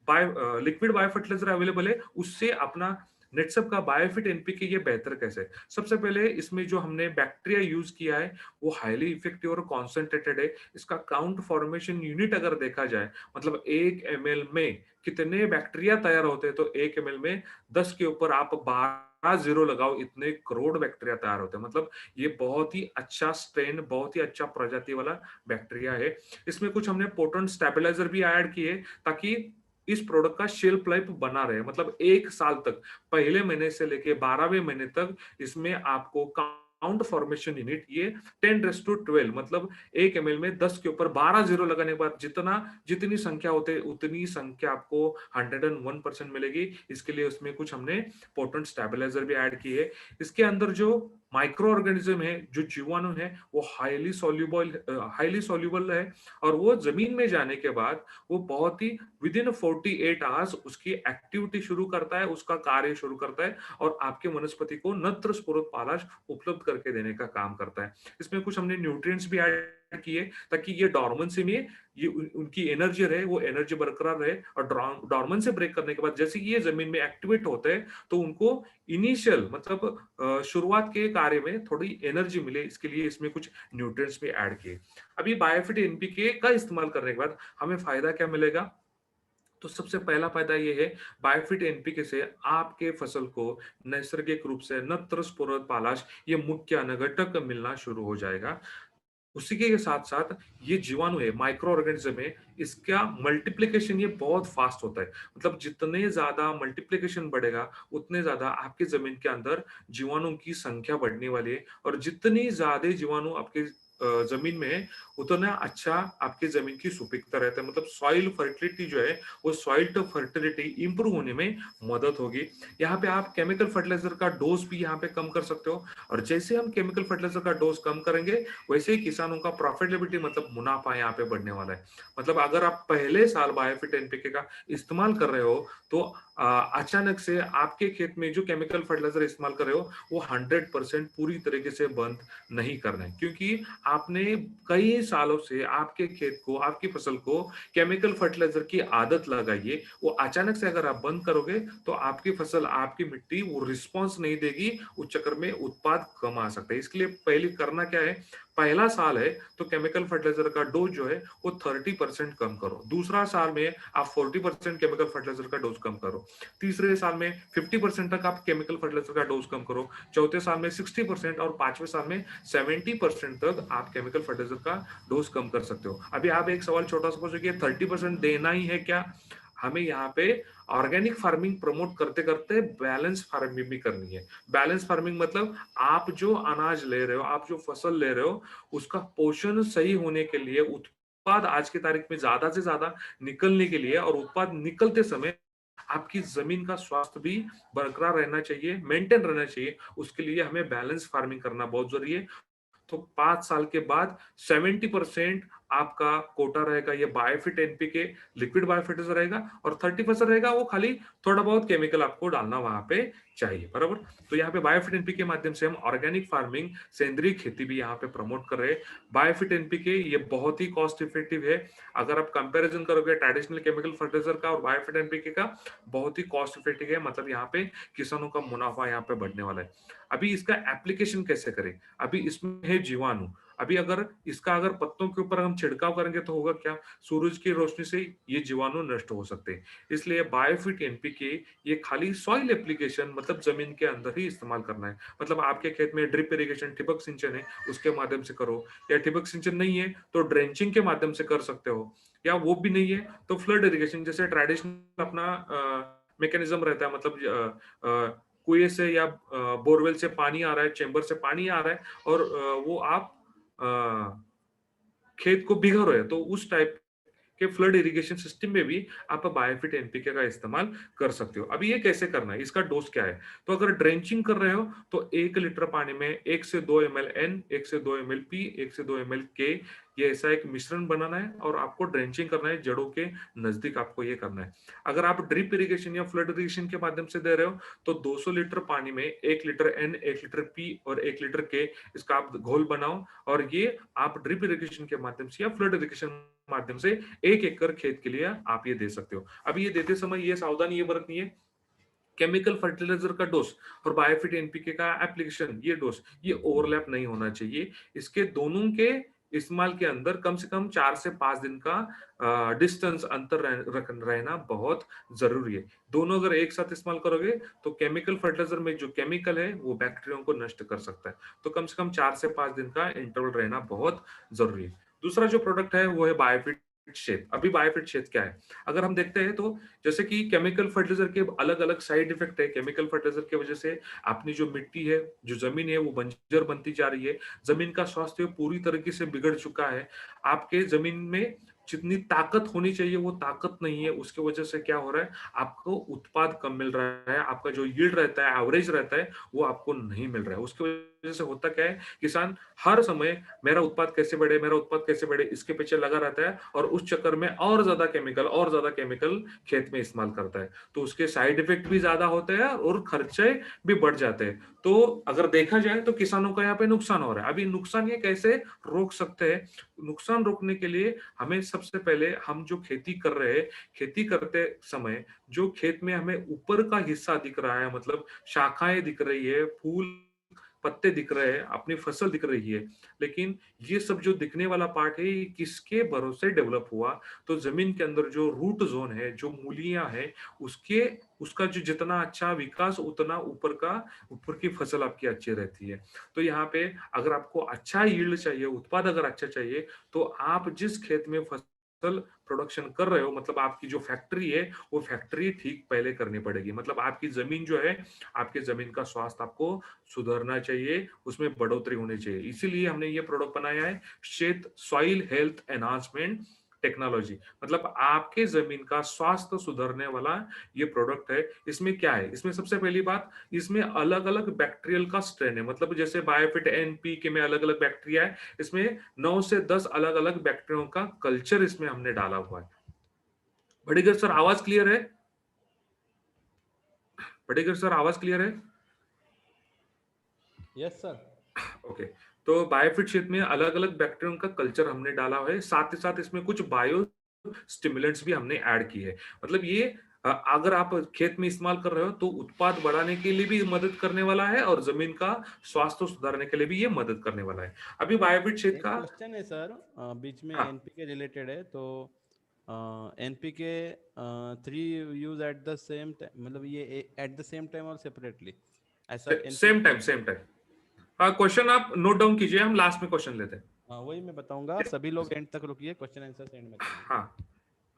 लिक्विड बायो फर्टिलाइजर अवेलेबल है, उससे अपना नेटसप का बायोफिट एनपीके ये बेहतर कैसे है? सबसे पहले इसमें जो हमने बैक्टीरिया यूज किया है, वो हाईली इफेक्टिव और कॉन्सेंट्रेटेड है। इसका काउंट फॉर्मेशन यूनिट अगर देखा जाए, मतलब 1 एमएल में कितने बैक्टीरिया तैयार होते हैं, तो 1 एमएल में 10 के ऊपर आप 12 जीरो लगाओ, इतने करोड़ बैक्टीरिया तैयार होते हैं। मतलब ये बहुत ही अच्छा स्ट्रेन, बहुत ही अच्छा प्रजाति वाला बैक्टीरिया है। इसमें कुछ हमने पोटेंट स्टेबलाइजर भी ऐड किए, ताकि इस प्रोडक्ट का शेल्फ लाइफ बना रहे, मतलब 1 साल तक, पहले महीने से लेके 12वें महीने तक इसमें आपको काउंट फॉर्मेशन यूनिट ये 10 to 12, मतलब 1 एमएल में 10 के ऊपर 12 जीरो लगाने के बाद जितना जितनी संख्या होते हैं, उतनी संख्या आपको 101% मिलेगी। इसके लिए उसमें कुछ हमने पोटेंट स्टेबलाइजर भी ऐड किए है। इसके अंदर जो माइक्रो ऑर्गेनिज्म है, जो जीवाणु है, वो हाईली सॉल्युबल है, और वो जमीन में जाने के बाद वो बहुत ही विद इन 48 आवर्स उसकी एक्टिविटी शुरू करता है, उसका कार्य शुरू करता है, और आपके वनस्पति को नत्र, स्फुरद, पालाश उपलब्ध करके देने का काम करता है। इसमें कुछ हमने न्यूट्रिएंट्स भी ऐड किए, ताकि ये डॉर्मेंसी में ये उनकी एनर्जी रहे, वो एनर्जी बरकरार रहे, और डॉर्मेंसी ब्रेक करने के बाद जैसे कि ये जमीन में एक्टिवेट होते हैं, तो उनको इनिशियल मतलब शुरुआत के कार्य में थोड़ी एनर्जी मिले, इसके लिए इसमें कुछ न्यूट्रिएंट्स भी ऐड किए। अभी बायोफिट एनपीके का इस्तेमाल करने के बाद हमें फायदा क्या मिलेगा? तो सबसे पहला फायदा ये है, बायोफिट एनपीके से आपके फसल को नैसर्गिक रूप से नत्र, स्फुरद, पालाश ये मुख्य अनघटक मिलना शुरू हो जाएगा। उसी के साथ साथ ये जीवाणु है, माइक्रो ऑर्गेनिज्म है, इसका मल्टीप्लिकेशन ये बहुत फास्ट होता है। मतलब जितने ज्यादा मल्टीप्लिकेशन बढ़ेगा, उतने ज्यादा आपके जमीन के अंदर जीवाणु की संख्या बढ़ने वाली है, और जितनी ज्यादा जीवाणु आपके जमीन में है, उतना अच्छा आपके जमीन की सुपीकता रहता है। मतलब सॉइल फर्टिलिटी जो है, वो सॉइल टू फर्टिलिटी इंप्रूव होने में मदद होगी। यहाँ पे आप केमिकल फर्टिलाइजर का डोज भी यहाँ पे कम कर सकते हो, और जैसे हम केमिकल फर्टिलाइजर का डोज कम करेंगे, वैसे ही किसानों का प्रॉफिटेबिलिटी मतलब मुनाफा यहाँ पे बढ़ने वाला है। मतलब अगर आप पहले साल बायोफिट एनपीके का इस्तेमाल कर रहे हो, तो अचानक से आपके खेत में जो केमिकल फर्टिलाइजर इस्तेमाल कर रहे हो, वो 100% पूरी तरीके से बंद नहीं करना है, क्योंकि आपने कई सालों से आपके खेत को, आपकी फसल को केमिकल फर्टिलाइजर की आदत लगाई है। वो अचानक से अगर आप बंद करोगे, तो आपकी फसल, आपकी मिट्टी वो रिस्पॉन्स नहीं देगी, उस चक्कर में उत्पाद कम आ सकता है। इसके लिए पहले करना क्या है, पहला साल है तो केमिकल फर्टिलाइजर का डोज जो है वो 30% कम करो। दूसरा साल में आप 40% केमिकल फर्टिलाइजर का डोज कम करो। तीसरे साल में 50% तक आप केमिकल फर्टिलाइजर का डोज कम करो। चौथे साल में 60%, और पांचवें साल में 70% तक आप केमिकल फर्टिलाइजर का डोज कम कर सकते हो। अभी आप एक सवाल छोटा सा पूछोगे, 30% देना ही है क्या? हमें यहाँ पे ऑर्गेनिक फार्मिंग प्रमोट करते करते बैलेंस फार्मिंग भी करनी है। बैलेंस फार्मिंग मतलब आप जो अनाज ले रहे हो, आप जो फसल ले रहे हो, उसका पोषण सही होने के लिए, उत्पाद आज की तारीख में ज्यादा से ज्यादा निकलने के लिए, और उत्पाद निकलते समय आपकी जमीन का स्वास्थ्य भी बरकरार रहना चाहिए, मेंटेन रहना चाहिए। उसके लिए हमें बैलेंस फार्मिंग करना बहुत जरूरी है। तो 5 साल के बाद 70% आपका कोटा रहेगा ये बायोफिट एनपीके लिक्विड बायोफिटिजर रहेगा, और 30% रहेगा वो खाली थोड़ा बहुत केमिकल आपको डालना वहां पे चाहिए, बराबर। तो यहाँ पे बायोफिट एनपीके के माध्यम से हम ऑर्गेनिक फार्मिंग, सेंद्रीय खेती भी यहाँ पे प्रमोट कर रहे हैं। बायोफिट एनपीके ये बहुत ही कॉस्ट इफेक्टिव है। अगर आप कंपैरिजन करोगे ट्रेडिशनल केमिकल फर्टिलाइजर का और बायोफिट एनपीके का, बहुत ही कॉस्ट इफेक्टिव है। मतलब यहाँ पे किसानों का मुनाफा यहाँ पे बढ़ने वाला है। अभी इसका एप्लीकेशन कैसे करें? अभी इसमें है जीवाणु। अभी अगर इसका अगर पत्तों के ऊपर हम छिड़काव करेंगे तो होगा क्या? सूरज की रोशनी से ये जीवाणु नष्ट हो सकते हैं। इसलिए बायोफिट एनपीके ये खाली सॉइल एप्लीकेशन मतलब जमीन के अंदर ही इस्तेमाल करना है। मतलब आपके खेत में ड्रिप इरिगेशन ठिबक सिंचन है, उसके माध्यम से करो, या ठिबक सिंचन नहीं है तो ड्रेंचिंग के माध्यम से कर सकते हो, या वो भी नहीं है तो फ्लड इरिगेशन जैसे ट्रेडिशनल अपना मैकेनिज्म रहता है, मतलब कुएं से या बोरवेल से पानी आ रहा है, चेंबर से पानी आ रहा है, और वो आप अ, खेत को भिगो रहे हैं, तो उस टाइप के फ्लड इरिगेशन सिस्टम में भी आप बायोफिट एनपीके का इस्तेमाल कर सकते हो। अभी ये कैसे करना है, इसका डोज क्या है? तो अगर ड्रेंचिंग कर रहे हो तो 1 लीटर पानी में 1 से 2 ml एन, 1 से 2 ml पी, 1 से 2 ml के, ये ऐसा एक मिश्रण बनाना है और आपको ड्रेंचिंग करना है, जड़ों के नजदीक आपको ये करना है। अगर आप ड्रिप इरिगेशन या फ्लड इरिगेशन के माध्यम से दे रहे हो तो 200 लीटर पानी में 1 लीटर एन, 1 लीटर पी और 1 लीटर के, इसका आप घोल बनाओ, और ये आप ड्रिप इरिगेशन के माध्यम से या फ्लड इरिगेशन माध्यम से 1 एकड़ खेत के लिए आप ये दे सकते हो। अभी ये देते समय ये सावधानी ये बरतनी है, केमिकल फर्टिलाइजर का डोज और बायोफिट एनपीके का एप्लीकेशन ये डोज ये ओवरलैप नहीं होना चाहिए। इसके दोनों के इस्तेमाल के अंदर कम से कम 4 से 5 दिन का डिस्टेंस अंतर रहना बहुत जरूरी है। दोनों अगर एक साथ इस्तेमाल करोगे तो केमिकल फर्टिलाइजर में जो केमिकल है वो बैक्टीरिया को नष्ट कर सकता है। तो कम से कम 4 से 5 दिन का इंटरवल रहना बहुत जरूरी है। दूसरा जो प्रोडक्ट है वो है बायोफिट शेप। अभी बायोफिट शेप क्या है? अगर हम देखते हैं तो जैसे कि केमिकल फर्टिलाइजर के अलग अलग साइड इफेक्ट है। केमिकल फर्टिलाइजर की वजह से अपनी जो मिट्टी है, जो जमीन है, वो बंजर बनती जा रही है। जमीन का स्वास्थ्य पूरी तरीके से बिगड़ चुका है। आपके जमीन में जितनी ताकत होनी चाहिए वो ताकत नहीं है। उसकी वजह से क्या हो रहा है, आपको उत्पाद कम मिल रहा है, आपका जो यील्ड रहता है, एवरेज रहता है, वो आपको नहीं मिल रहा है। उसकी वजह से होता क्या है, किसान हर समय मेरा उत्पाद कैसे बढ़े, मेरा उत्पाद कैसे बढ़े, इसके पीछे लगा रहता है, और उस चक्कर में और ज्यादा केमिकल खेत में इस्तेमाल करता है। तो उसके साइड इफेक्ट भी ज्यादा होते हैं और खर्चे भी बढ़ जाते हैं। तो अगर देखा जाए तो किसानों का यहाँ पे नुकसान हो रहा है। अभी नुकसान ये कैसे रोक सकते हैं? नुकसान रोकने के लिए हमें सबसे पहले, हम जो खेती कर रहे हैं, खेती करते समय जो खेत में हमें ऊपर का हिस्सा दिख रहा है, मतलब शाखाएं दिख रही है, फूल पत्ते दिख रहे हैं, अपनी फसल दिख रही है, लेकिन ये सब जो दिखने वाला पार्ट है ये किसके भरोसे डेवलप हुआ? तो जमीन के अंदर जो रूट जोन है, जो मूलियां है, उसके उसका जो जितना अच्छा विकास उतना ऊपर की फसल आपकी अच्छी रहती है। तो यहाँ पे अगर आपको अच्छा यील्ड चाहिए, उत्पाद अगर अच्छा चाहिए, तो आप जिस खेत में फसल प्रोडक्शन कर रहे हो, मतलब आपकी जो फैक्ट्री है, वो फैक्ट्री ठीक पहले करनी पड़ेगी। मतलब आपकी जमीन जो है, आपके जमीन का स्वास्थ्य आपको सुधरना चाहिए, उसमें बढ़ोतरी होनी चाहिए। इसीलिए हमने ये प्रोडक्ट बनाया है, शेत सॉइल हेल्थ एनहांसमेंट टेक्नोलॉजी। मतलब आपके जमीन का स्वास्थ्य सुधरने वाला ये प्रोडक्ट है। इसमें क्या है, इसमें सबसे पहली बात, इसमें अलग अलग बैक्टीरियल का स्ट्रेन है। मतलब जैसे बायोफिट एनपीके में अलग अलग बैक्टीरिया है, इसमें 9 से 10 अलग अलग बैक्टीरिया का कल्चर इसमें हमने डाला हुआ है। बड़ीगर सर आवाज क्लियर है? बड़ीगर सर आवाज क्लियर है? Yes sir. ओके। तो बायोफिट शेप में अलग अलग बैक्टीरियम का कल्चर हमने डाला है, साथ ही साथ इसमें कुछ बायो स्टिमुलेंट्स भी हमने ऐड किए हैं। मतलब ये अगर आप खेत में इस्तेमाल कर रहे हो तो उत्पाद बढ़ाने के लिए भी मदद करने वाला है, और जमीन का स्वास्थ्य सुधारने के लिए भी ये मदद करने वाला है। अभी बायोफिट शेप एक का, क्वेश्चन है सर, बीच में हाँ, एनपीके रिलेटेड है तो NPK three use at the same time, मतलब ये एट द सेम टाइम और सेपरेटली, ऐसा same NPK? Time same time. हाँ, क्वेश्चन आप नोट डाउन कीजिए, हम लास्ट में क्वेश्चन लेते हैं। हाँ वही मैं बताऊंगा, सभी लोग एंड तक रुकिए, क्वेश्चन आंसर एंड में करेंगे। हाँ,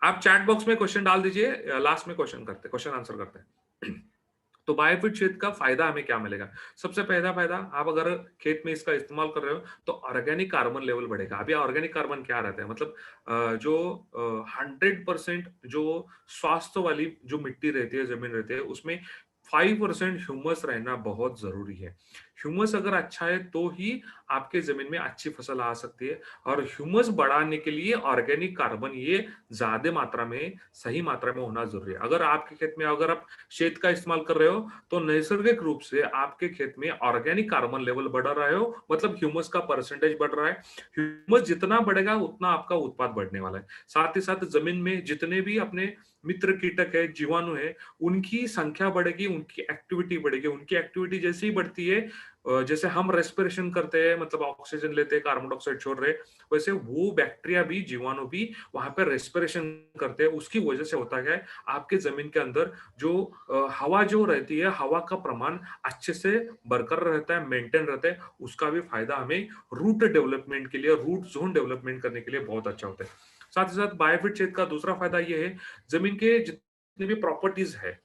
आप चैट बॉक्स में क्वेश्चन डाल दीजिए, लास्ट में क्वेश्चन आंसर करते हैं। तो बायोफिट क्षेत्र का फायदा हमें क्या मिलेगा? सबसे पहला फायदा, आप अगर खेत में इसका इस्तेमाल कर रहे हो तो ऑर्गेनिक कार्बन लेवल बढ़ेगा। अभी ऑर्गेनिक कार्बन क्या रहता है, मतलब जो 100% जो स्वास्थ्य वाली जो मिट्टी रहती है, जमीन रहती है, उसमें 5% ह्यूमस रहना बहुत जरूरी है। ह्यूमस अगर अच्छा है तो ही आपके जमीन में अच्छी फसल आ सकती है। और ह्यूमस बढ़ाने के लिए ऑर्गेनिक कार्बन ये ज्यादा मात्रा में, सही मात्रा में होना जरूरी है। अगर आपके खेत में अगर आप शेत का इस्तेमाल कर रहे हो तो नैसर्गिक रूप से आपके खेत में ऑर्गेनिक कार्बन लेवल बढ़ रहा हो, मतलब ह्यूमस का परसेंटेज बढ़ रहा है। ह्यूमस जितना बढ़ेगा उतना आपका उत्पाद बढ़ने वाला है। साथ ही साथ जमीन में जितने भी अपने मित्र कीटक है, जीवाणु है, उनकी संख्या बढ़ेगी, उनकी एक्टिविटी बढ़ेगी। उनकी एक्टिविटी जैसे ही बढ़ती है, जैसे हम रेस्पिरेशन करते हैं, मतलब ऑक्सीजन लेते हैं, कार्बन डाइऑक्साइड छोड़ रहे हैं, वैसे वो बैक्टीरिया भी, जीवाणु भी वहां पे रेस्पिरेशन करते हैं। उसकी वजह से होता क्या है, आपके जमीन के अंदर जो हवा जो रहती है, हवा का प्रमाण अच्छे से बरकरार रहता है, मेंटेन रहता है। उसका भी फायदा हमें रूट डेवलपमेंट के लिए, रूट जोन डेवलपमेंट करने के लिए बहुत अच्छा होता है। साथ ही साथ बायोफिट क्षेत्र का दूसरा फायदा ये है, जमीन के जितने भी प्रॉपर्टीज है,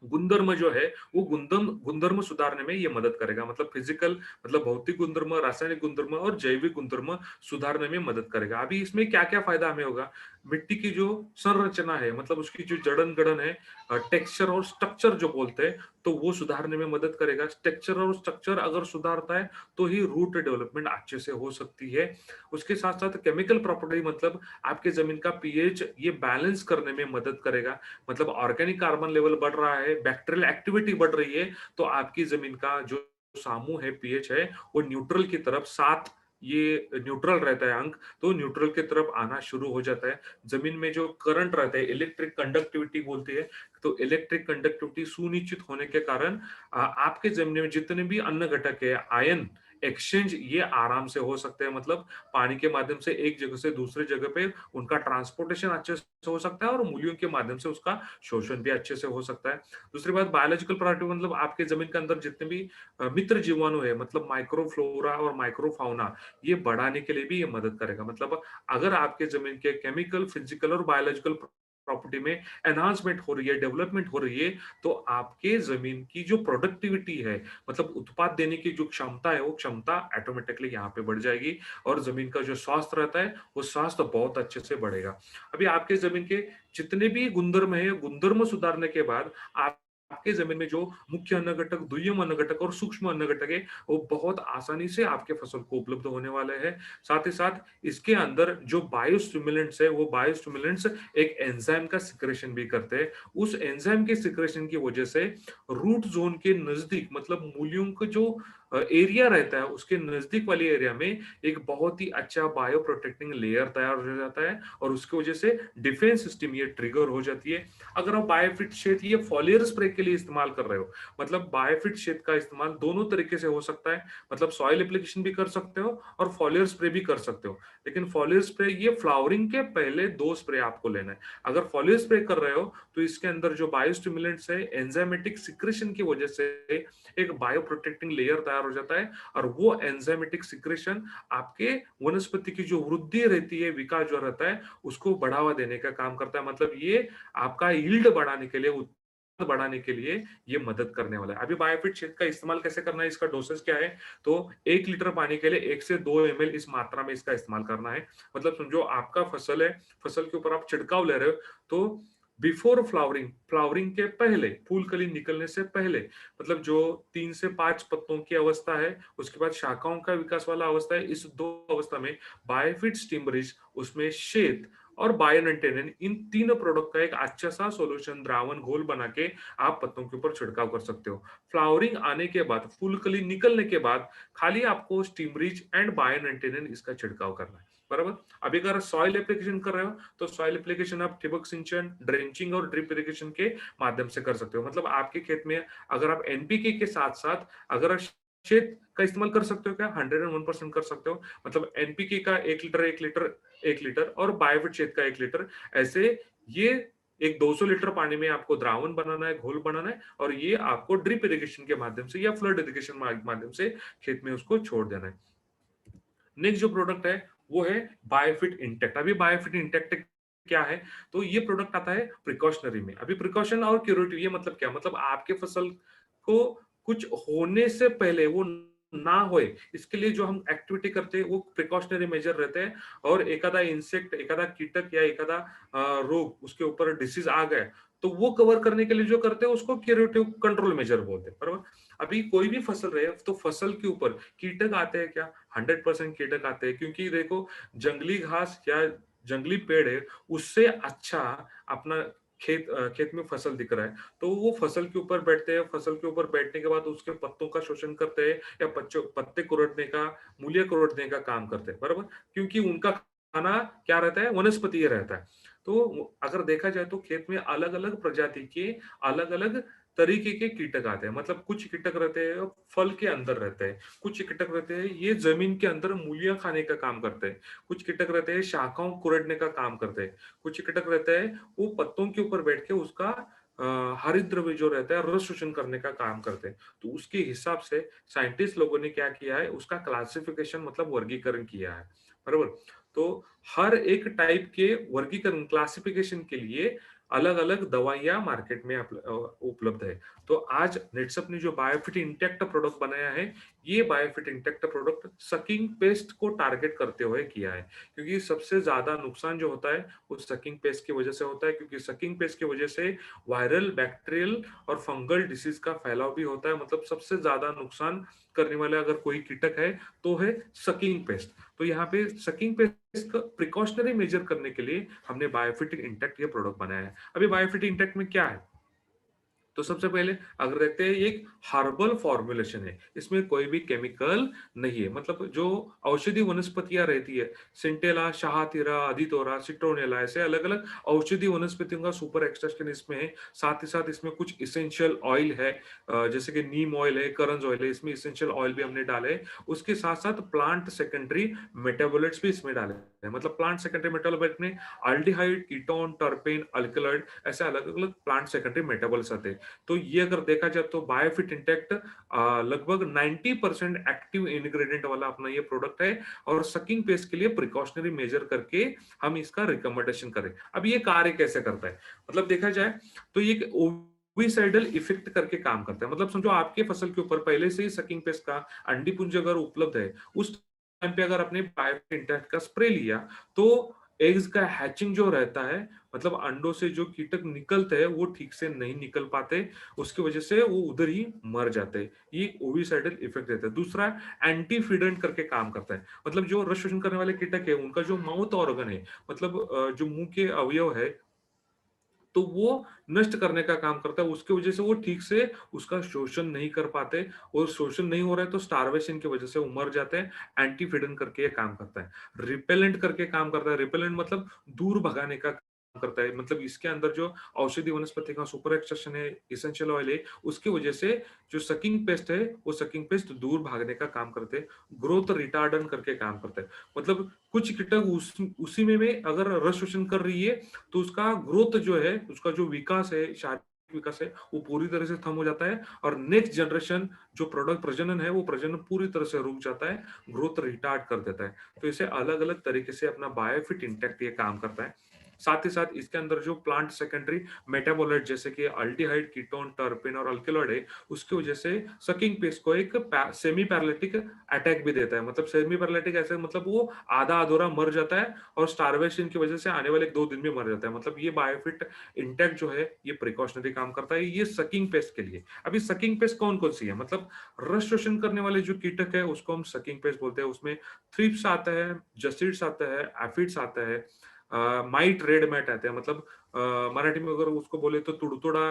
गुणधर्म जो है, वो गुणधर्म गुणधर्म सुधारने में ये मदद करेगा। मतलब फिजिकल, मतलब भौतिक गुणधर्म, रासायनिक गुणधर्म और जैविक गुणधर्म सुधारने में मदद करेगा। अभी इसमें क्या क्या फायदा हमें होगा, मिट्टी की जो संरचना है, मतलब उसकी जो जड़न गड़न है, टेक्सचर और स्ट्रक्चर जो बोलते हैं, तो वो सुधारने में मदद करेगा। टेक्सचर और स्ट्रक्चर अगर सुधारता है तो ही रूट डेवलपमेंट अच्छे से हो सकती है। उसके साथ साथ केमिकल प्रॉपर्टी, मतलब आपके जमीन का पीएच ये बैलेंस करने में मदद करेगा। मतलब ऑर्गेनिक कार्बन लेवल बढ़ रहा है, बैक्टीरियल एक्टिविटी बढ़ रही है, तो आपकी जमीन का जो सामू है, पीएच है, वो न्यूट्रल की तरफ, 7 ये न्यूट्रल रहता है अंक, तो न्यूट्रल की तरफ आना शुरू हो जाता है। जमीन में जो करंट रहता है, इलेक्ट्रिक कंडक्टिविटी बोलती है, तो इलेक्ट्रिक कंडक्टिविटी सुनिश्चित होने के कारण आपके जमीन में जितने भी अन्य घटक है, आयन एक्सचेंज, ये आराम से हो सकते हैं। मतलब पानी के माध्यम से एक जगह से दूसरे जगह पे उनका ट्रांसपोर्टेशन अच्छे से हो सकता है, और मूल्यों के माध्यम से उसका शोषण भी अच्छे से हो सकता है। दूसरी बात, बायोलॉजिकल प्रोडक्टिव, मतलब आपके जमीन के अंदर जितने भी मित्र जीवाणु है, मतलब माइक्रोफ्लोरा और माइक्रोफाउना, ये बढ़ाने के लिए भी ये मदद करेगा। मतलब अगर आपके जमीन के केमिकल, फिजिकल और बायोलॉजिकल प्रॉपर्टी में एनहांसमेंट हो रही है, डेवलपमेंट हो रही है, तो आपके जमीन की जो प्रोडक्टिविटी है, मतलब उत्पाद देने की जो क्षमता है, वो क्षमता ऑटोमेटिकली यहाँ पे बढ़ जाएगी, और जमीन का जो स्वास्थ्य रहता है, वो स्वास्थ्य बहुत अच्छे से बढ़ेगा। अभी आपके जमीन के जितने भी गुणधर्म है, गुणधर्म सुधारने के बाद आप आपके जमीन में जो मुख्य अन्न घटक, दुय्यम अन्न घटक और सूक्ष्म अन्न घटक है, वो बहुत आसानी से आपके फसल को उपलब्ध होने वाले हैं। साथ ही साथ इसके अंदर जो बायोस्टिमुलेंट्स है, वो बायोस्टिमुलेंट्स एक एंजाइम का सिक्रेशन भी करते हैं। उस एंजाइम के सिक्रेशन की वजह से रूट जोन के नजदीक, मतलब मूलियों का जो एरिया रहता है, उसके नजदीक वाले एरिया में एक बहुत ही अच्छा बायो प्रोटेक्टिंग लेयर तैयार हो जाता है, और उसकी वजह से डिफेंस सिस्टम ये ट्रिगर हो जाती है। अगर आप बायोफिट क्षेत्र ये फॉलियर स्प्रे के लिए इस्तेमाल कर रहे हो, मतलब बायोफिट क्षेत्र का इस्तेमाल दोनों तरीके से हो सकता है। मतलब सॉइल एप्लीकेशन भी कर सकते हो और फॉलियर स्प्रे भी कर सकते हो। लेकिन फॉलियर स्प्रे ये फ्लावरिंग के पहले 2 स्प्रे आपको लेना है। अगर फॉलियर स्प्रे कर रहे हो, तो इसके अंदर जो बायोस्टिमुलेंट्स है, एंजाइमेटिक सिक्रेशन की वजह से एक बायो प्रोटेक्टिंग लेयर तैयार हो जाता है, और वो एंजाइमेटिक सिक्रेशन आपके वनस्पति की जो वृद्धि रहती है, विकास जो रहता है, उसको बढ़ावा देने का काम करता है। मतलब ये आपका यील्ड बढ़ाने के लिए, उत्पादन बढ़ाने के लिए ये मदद करने वाला है। अभी बायोफिट क्षेत्र का इस्तेमाल कैसे करना है, इसका डोसेज क्या है, तो 1 लीटर पानी के लिए 1 से 2 ml इस मात्रा में इसका इस्तेमाल करना है। मतलब समझो आपका फसल है, फसल के ऊपर आप छिड़काव ले रहे हो, तो बिफोर फ्लावरिंग, फ्लावरिंग के पहले, फूल कली निकलने से पहले, मतलब जो 3 से 5 पत्तों की अवस्था है, उसके बाद शाखाओं का विकास वाला अवस्था है, इस 2 अवस्था में बायोफिट स्टिमरिज, उसमें शेत और बायोनेंटेनिन, इन तीनों प्रोडक्ट का एक अच्छा सा सॉल्यूशन, द्रावण घोल बना के आप पत्तों के ऊपर छिड़काव कर सकते हो। फ्लावरिंग आने के बाद, फूल कली निकलने के बाद, खाली आपको स्टिमरिज एंड बायोनेंटेनिन इसका छिड़काव करना है। बराबर। अभी अगर सॉइल एप्लीकेशन कर रहे हो, तो सॉइल एप्लीकेशन आप ठिबक सिंचन, ड्रेंचिंग और ड्रिप इरिगेशन के माध्यम से कर सकते हो। मतलब आपके खेत में अगर आप एनपीके के साथ साथ अगर आप शेत का इस्तेमाल कर सकते हो क्या, 101% कर सकते हो। मतलब एनपीके का 1 लीटर 1 लीटर 1 लीटर, और बायोफिट क्षेत्र का 1 लीटर, ऐसे ये एक 200 लीटर पानी में आपको द्रावण बनाना है, घोल बनाना है, और ये आपको ड्रिप इरिगेशन के माध्यम से या फ्लड इरिगेशन माध्यम से खेत में उसको छोड़ देना है। नेक्स्ट जो प्रोडक्ट है, वो है बायोफिट इंटेक्ट। अभी बायोफिट इंटेक्ट क्या है, तो ये प्रोडक्ट आता है प्रिकॉशनरी में। अभी प्रिकॉशन और क्यूरेटिव, ये मतलब क्या, मतलब आपके फसल को कुछ होने से पहले वो ना होए, इसके लिए जो हम एक्टिविटी करते हैं, वो प्रिकॉशनरी मेजर रहते हैं। और एखादा इंसेक्ट, एखादा कीटक या एखादा रोग उसके ऊपर डिसीज आ गए, तो वो कवर करने के लिए जो करते हैं, उसको क्यूरेटिव कंट्रोल मेजर बोलते हैं। बराबर। अभी कोई भी फसल रहे, तो फसल के ऊपर कीटक आते हैं क्या, 100% कीटक आते हैं, क्योंकि देखो, जंगली घास या जंगली पेड़ है, उससे अच्छा अपना खेत में फसल दिख रहा है, तो वो फसल के ऊपर बैठते हैं। फसल के ऊपर बैठने के बाद उसके पत्तों का शोषण करते हैं, या पत्ते कुरेदने का, मूल्य कुरेदने का काम करते हैं। बराबर। क्योंकि उनका खाना क्या रहता है, वनस्पति रहता है। तो अगर देखा जाए, तो खेत में अलग अलग प्रजाति के अलग अलग तरीके के कीटक आते हैं। मतलब कुछ कीटक रहते हैं फल के अंदर रहते हैं, कुछ कीटक रहते हैं ये जमीन के अंदर मूलियां खाने का काम करते हैं, कुछ कीटक रहते हैं शाखाओं को कुरेदने का काम करते हैं, कुछ कीटक रहते हैं वो पत्तों के ऊपर बैठ के उसका हरित द्रव्य जो रहता है रस शोषण करने का काम करते हैं। तो उसके हिसाब से साइंटिस्ट लोगों ने क्या किया है, उसका क्लासिफिकेशन मतलब वर्गीकरण किया है, बरोबर। तो हर एक टाइप के वर्गीकरण क्लासिफिकेशन के लिए अलग-अलग दवाइयाँ मार्केट में उपलब्ध है। तो आज नेटसप ने जो बायोफिट इंटेक्ट प्रोडक्ट बनाया है, ये बायोफिट इंटेक्ट प्रोडक्ट सकिंग पेस्ट को टारगेट करते हुए किया है। क्योंकि सबसे ज़्यादा नुकसान जो होता है, वो सकिंग पेस्ट की वजह से होता है, क्योंकि सकिंग पेस्ट की वजह से वायरल, बैक्टीरियल और फंगल डिसीज़ का फैलाव भी होता है। मतलब सबसे ज़्यादा नुकसान करने वाला अगर कोई कीटक है, तो है सकिंग पेस्ट। तो यहाँ पे सकिंग पेस्ट का प्रिकॉशनरी मेजर करने के लिए हमने बायोफिट इंटेक्ट ये प्रोडक्ट बनाया है। अभी बायोफिट इंटेक्ट में क्या है? तो सबसे पहले अगर देखते हैं ये एक हर्बल फॉर्मुलेशन है, इसमें कोई भी केमिकल नहीं है। मतलब जो औषधि वनस्पतियां रहती है, सिंटेला, शाहतीरा, अधितोरा, सिट्रोनेला, ऐसे अलग अलग औषधि वनस्पतियों का सुपर एक्सट्रैक्शन इसमें है। साथ ही साथ इसमें कुछ इसेंशियल ऑयल है, जैसे कि नीम ऑयल है, करंज ऑयल है, इसमें इसेंशियल ऑयल भी हमने डाले हैं। उसके साथ साथ प्लांट सेकेंडरी मेटाबोलाइट्स भी इसमें डाले हैं। मतलब प्लांट सेकेंडरी मेटाबोलाइट में अल्डिहाइड, कीटोन, टर्पेन, अल्कलॉइड, ऐसे अलग अलग प्लांट सेकेंडरी मेटाबॉल्स आते हैं। तो ये अगर देखा जाए तो बायोफिट इंटेक्ट लगभग 90% एक्टिव इंग्रेडिएंट वाला अपना ये प्रोडक्ट है, और सकिंग पेस्ट के लिए प्रिकॉशनरी मेजर करके हम इसका रिकमेंडेशन करें। अब ये कार्य कैसे करता है? मतलब देखा जाए तो ये एक ओविसाइडल इफेक्ट करके काम करता है। मतलब समझो आपके फसल के ऊपर पहले से ही सकिंग पेस्ट का अंडी पुंज अगर उपलब्ध है, उस टाइम पे अगर आपने बायोफिट इंटेक्ट का स्प्रे लिया, तो एग्स का हैचिंग जो रहता है, मतलब अंडों से जो कीटक निकलते हैं वो ठीक से नहीं निकल पाते, उसकी वजह से वो उधर ही मर जाते हैं। ये ओविसाइडल इफेक्ट रहता है। दूसरा, एंटीफिडेंट करके काम करता है। मतलब जो रस शोषण करने वाले कीटक है, उनका जो माउथ ऑर्गन है, मतलब जो मुंह के अवयव है, तो वो नष्ट करने का काम करता है। उसकी वजह से वो ठीक से उसका शोषण नहीं कर पाते, और शोषण नहीं हो रहा है तो स्टार्वेशन की वजह से वो मर जाते हैं। एंटीफिडन करके ये काम करता है। रिपेलेंट करके काम करता है। रिपेलेंट मतलब दूर भगाने का काम करता है। मतलब इसके अंदर जो औषधि वनस्पति का सुपर एक्सट्रैक्शन है, एसेंशियल ऑयल है, उसकी वजह से जो सकिंग पेस्ट है, वो सकिंग पेस्ट दूर भागने का काम करते हैं। ग्रोथ रिटार्डन करके काम करता है। मतलब कुछ कीटक उसी में अगर रस शोषण कर रही है, तो उसका ग्रोथ जो है, उसका जो विकास है, शारीरिक विकास है, वो पूरी तरह से थम हो जाता है, और नेक्स्ट जनरेशन जो प्रोडक्ट प्रजनन है, वो प्रजनन पूरी तरह से रुक जाता है, ग्रोथ रिटार्ड कर देता है। तो इसे अलग-अलग तरीके से अपना बायोफिट इंटेक्ट ये काम करता है। साथ ही साथ इसके अंदर जो प्लांट सेकेंडरी मेटाबोलाइट जैसे कि अल्डिहाइड, कीटोन, टर्पेन और अल्कलॉइड है, उसकी वजह से सकिंग पेस्ट को एक सेमी पैरालिटिक अटैक भी देता है। मतलब सेमी पैरालिटिक ऐसे मतलब वो आधा अधूरा मर जाता है, और स्टारवेशन की वजह से आने वाले 2 दिन में मर जाता है। मतलब ये बायोफिट इंटेक्ट जो है, ये प्रिकॉशनरी काम करता है, ये सकिंग पेस्ट के लिए। अभी सकिंग पेस्ट कौन-कौन सी है? मतलब रस शोषण करने वाले जो कीटक है, उसको हम सकिंग पेस्ट बोलते हैं। उसमें थ्रिप्स आता है, जसीड्स आता है, एफिड्स आता है, माइट, रेड माइट आते हैं। मतलब मराठी में अगर उसको बोले तो तुडतुडा,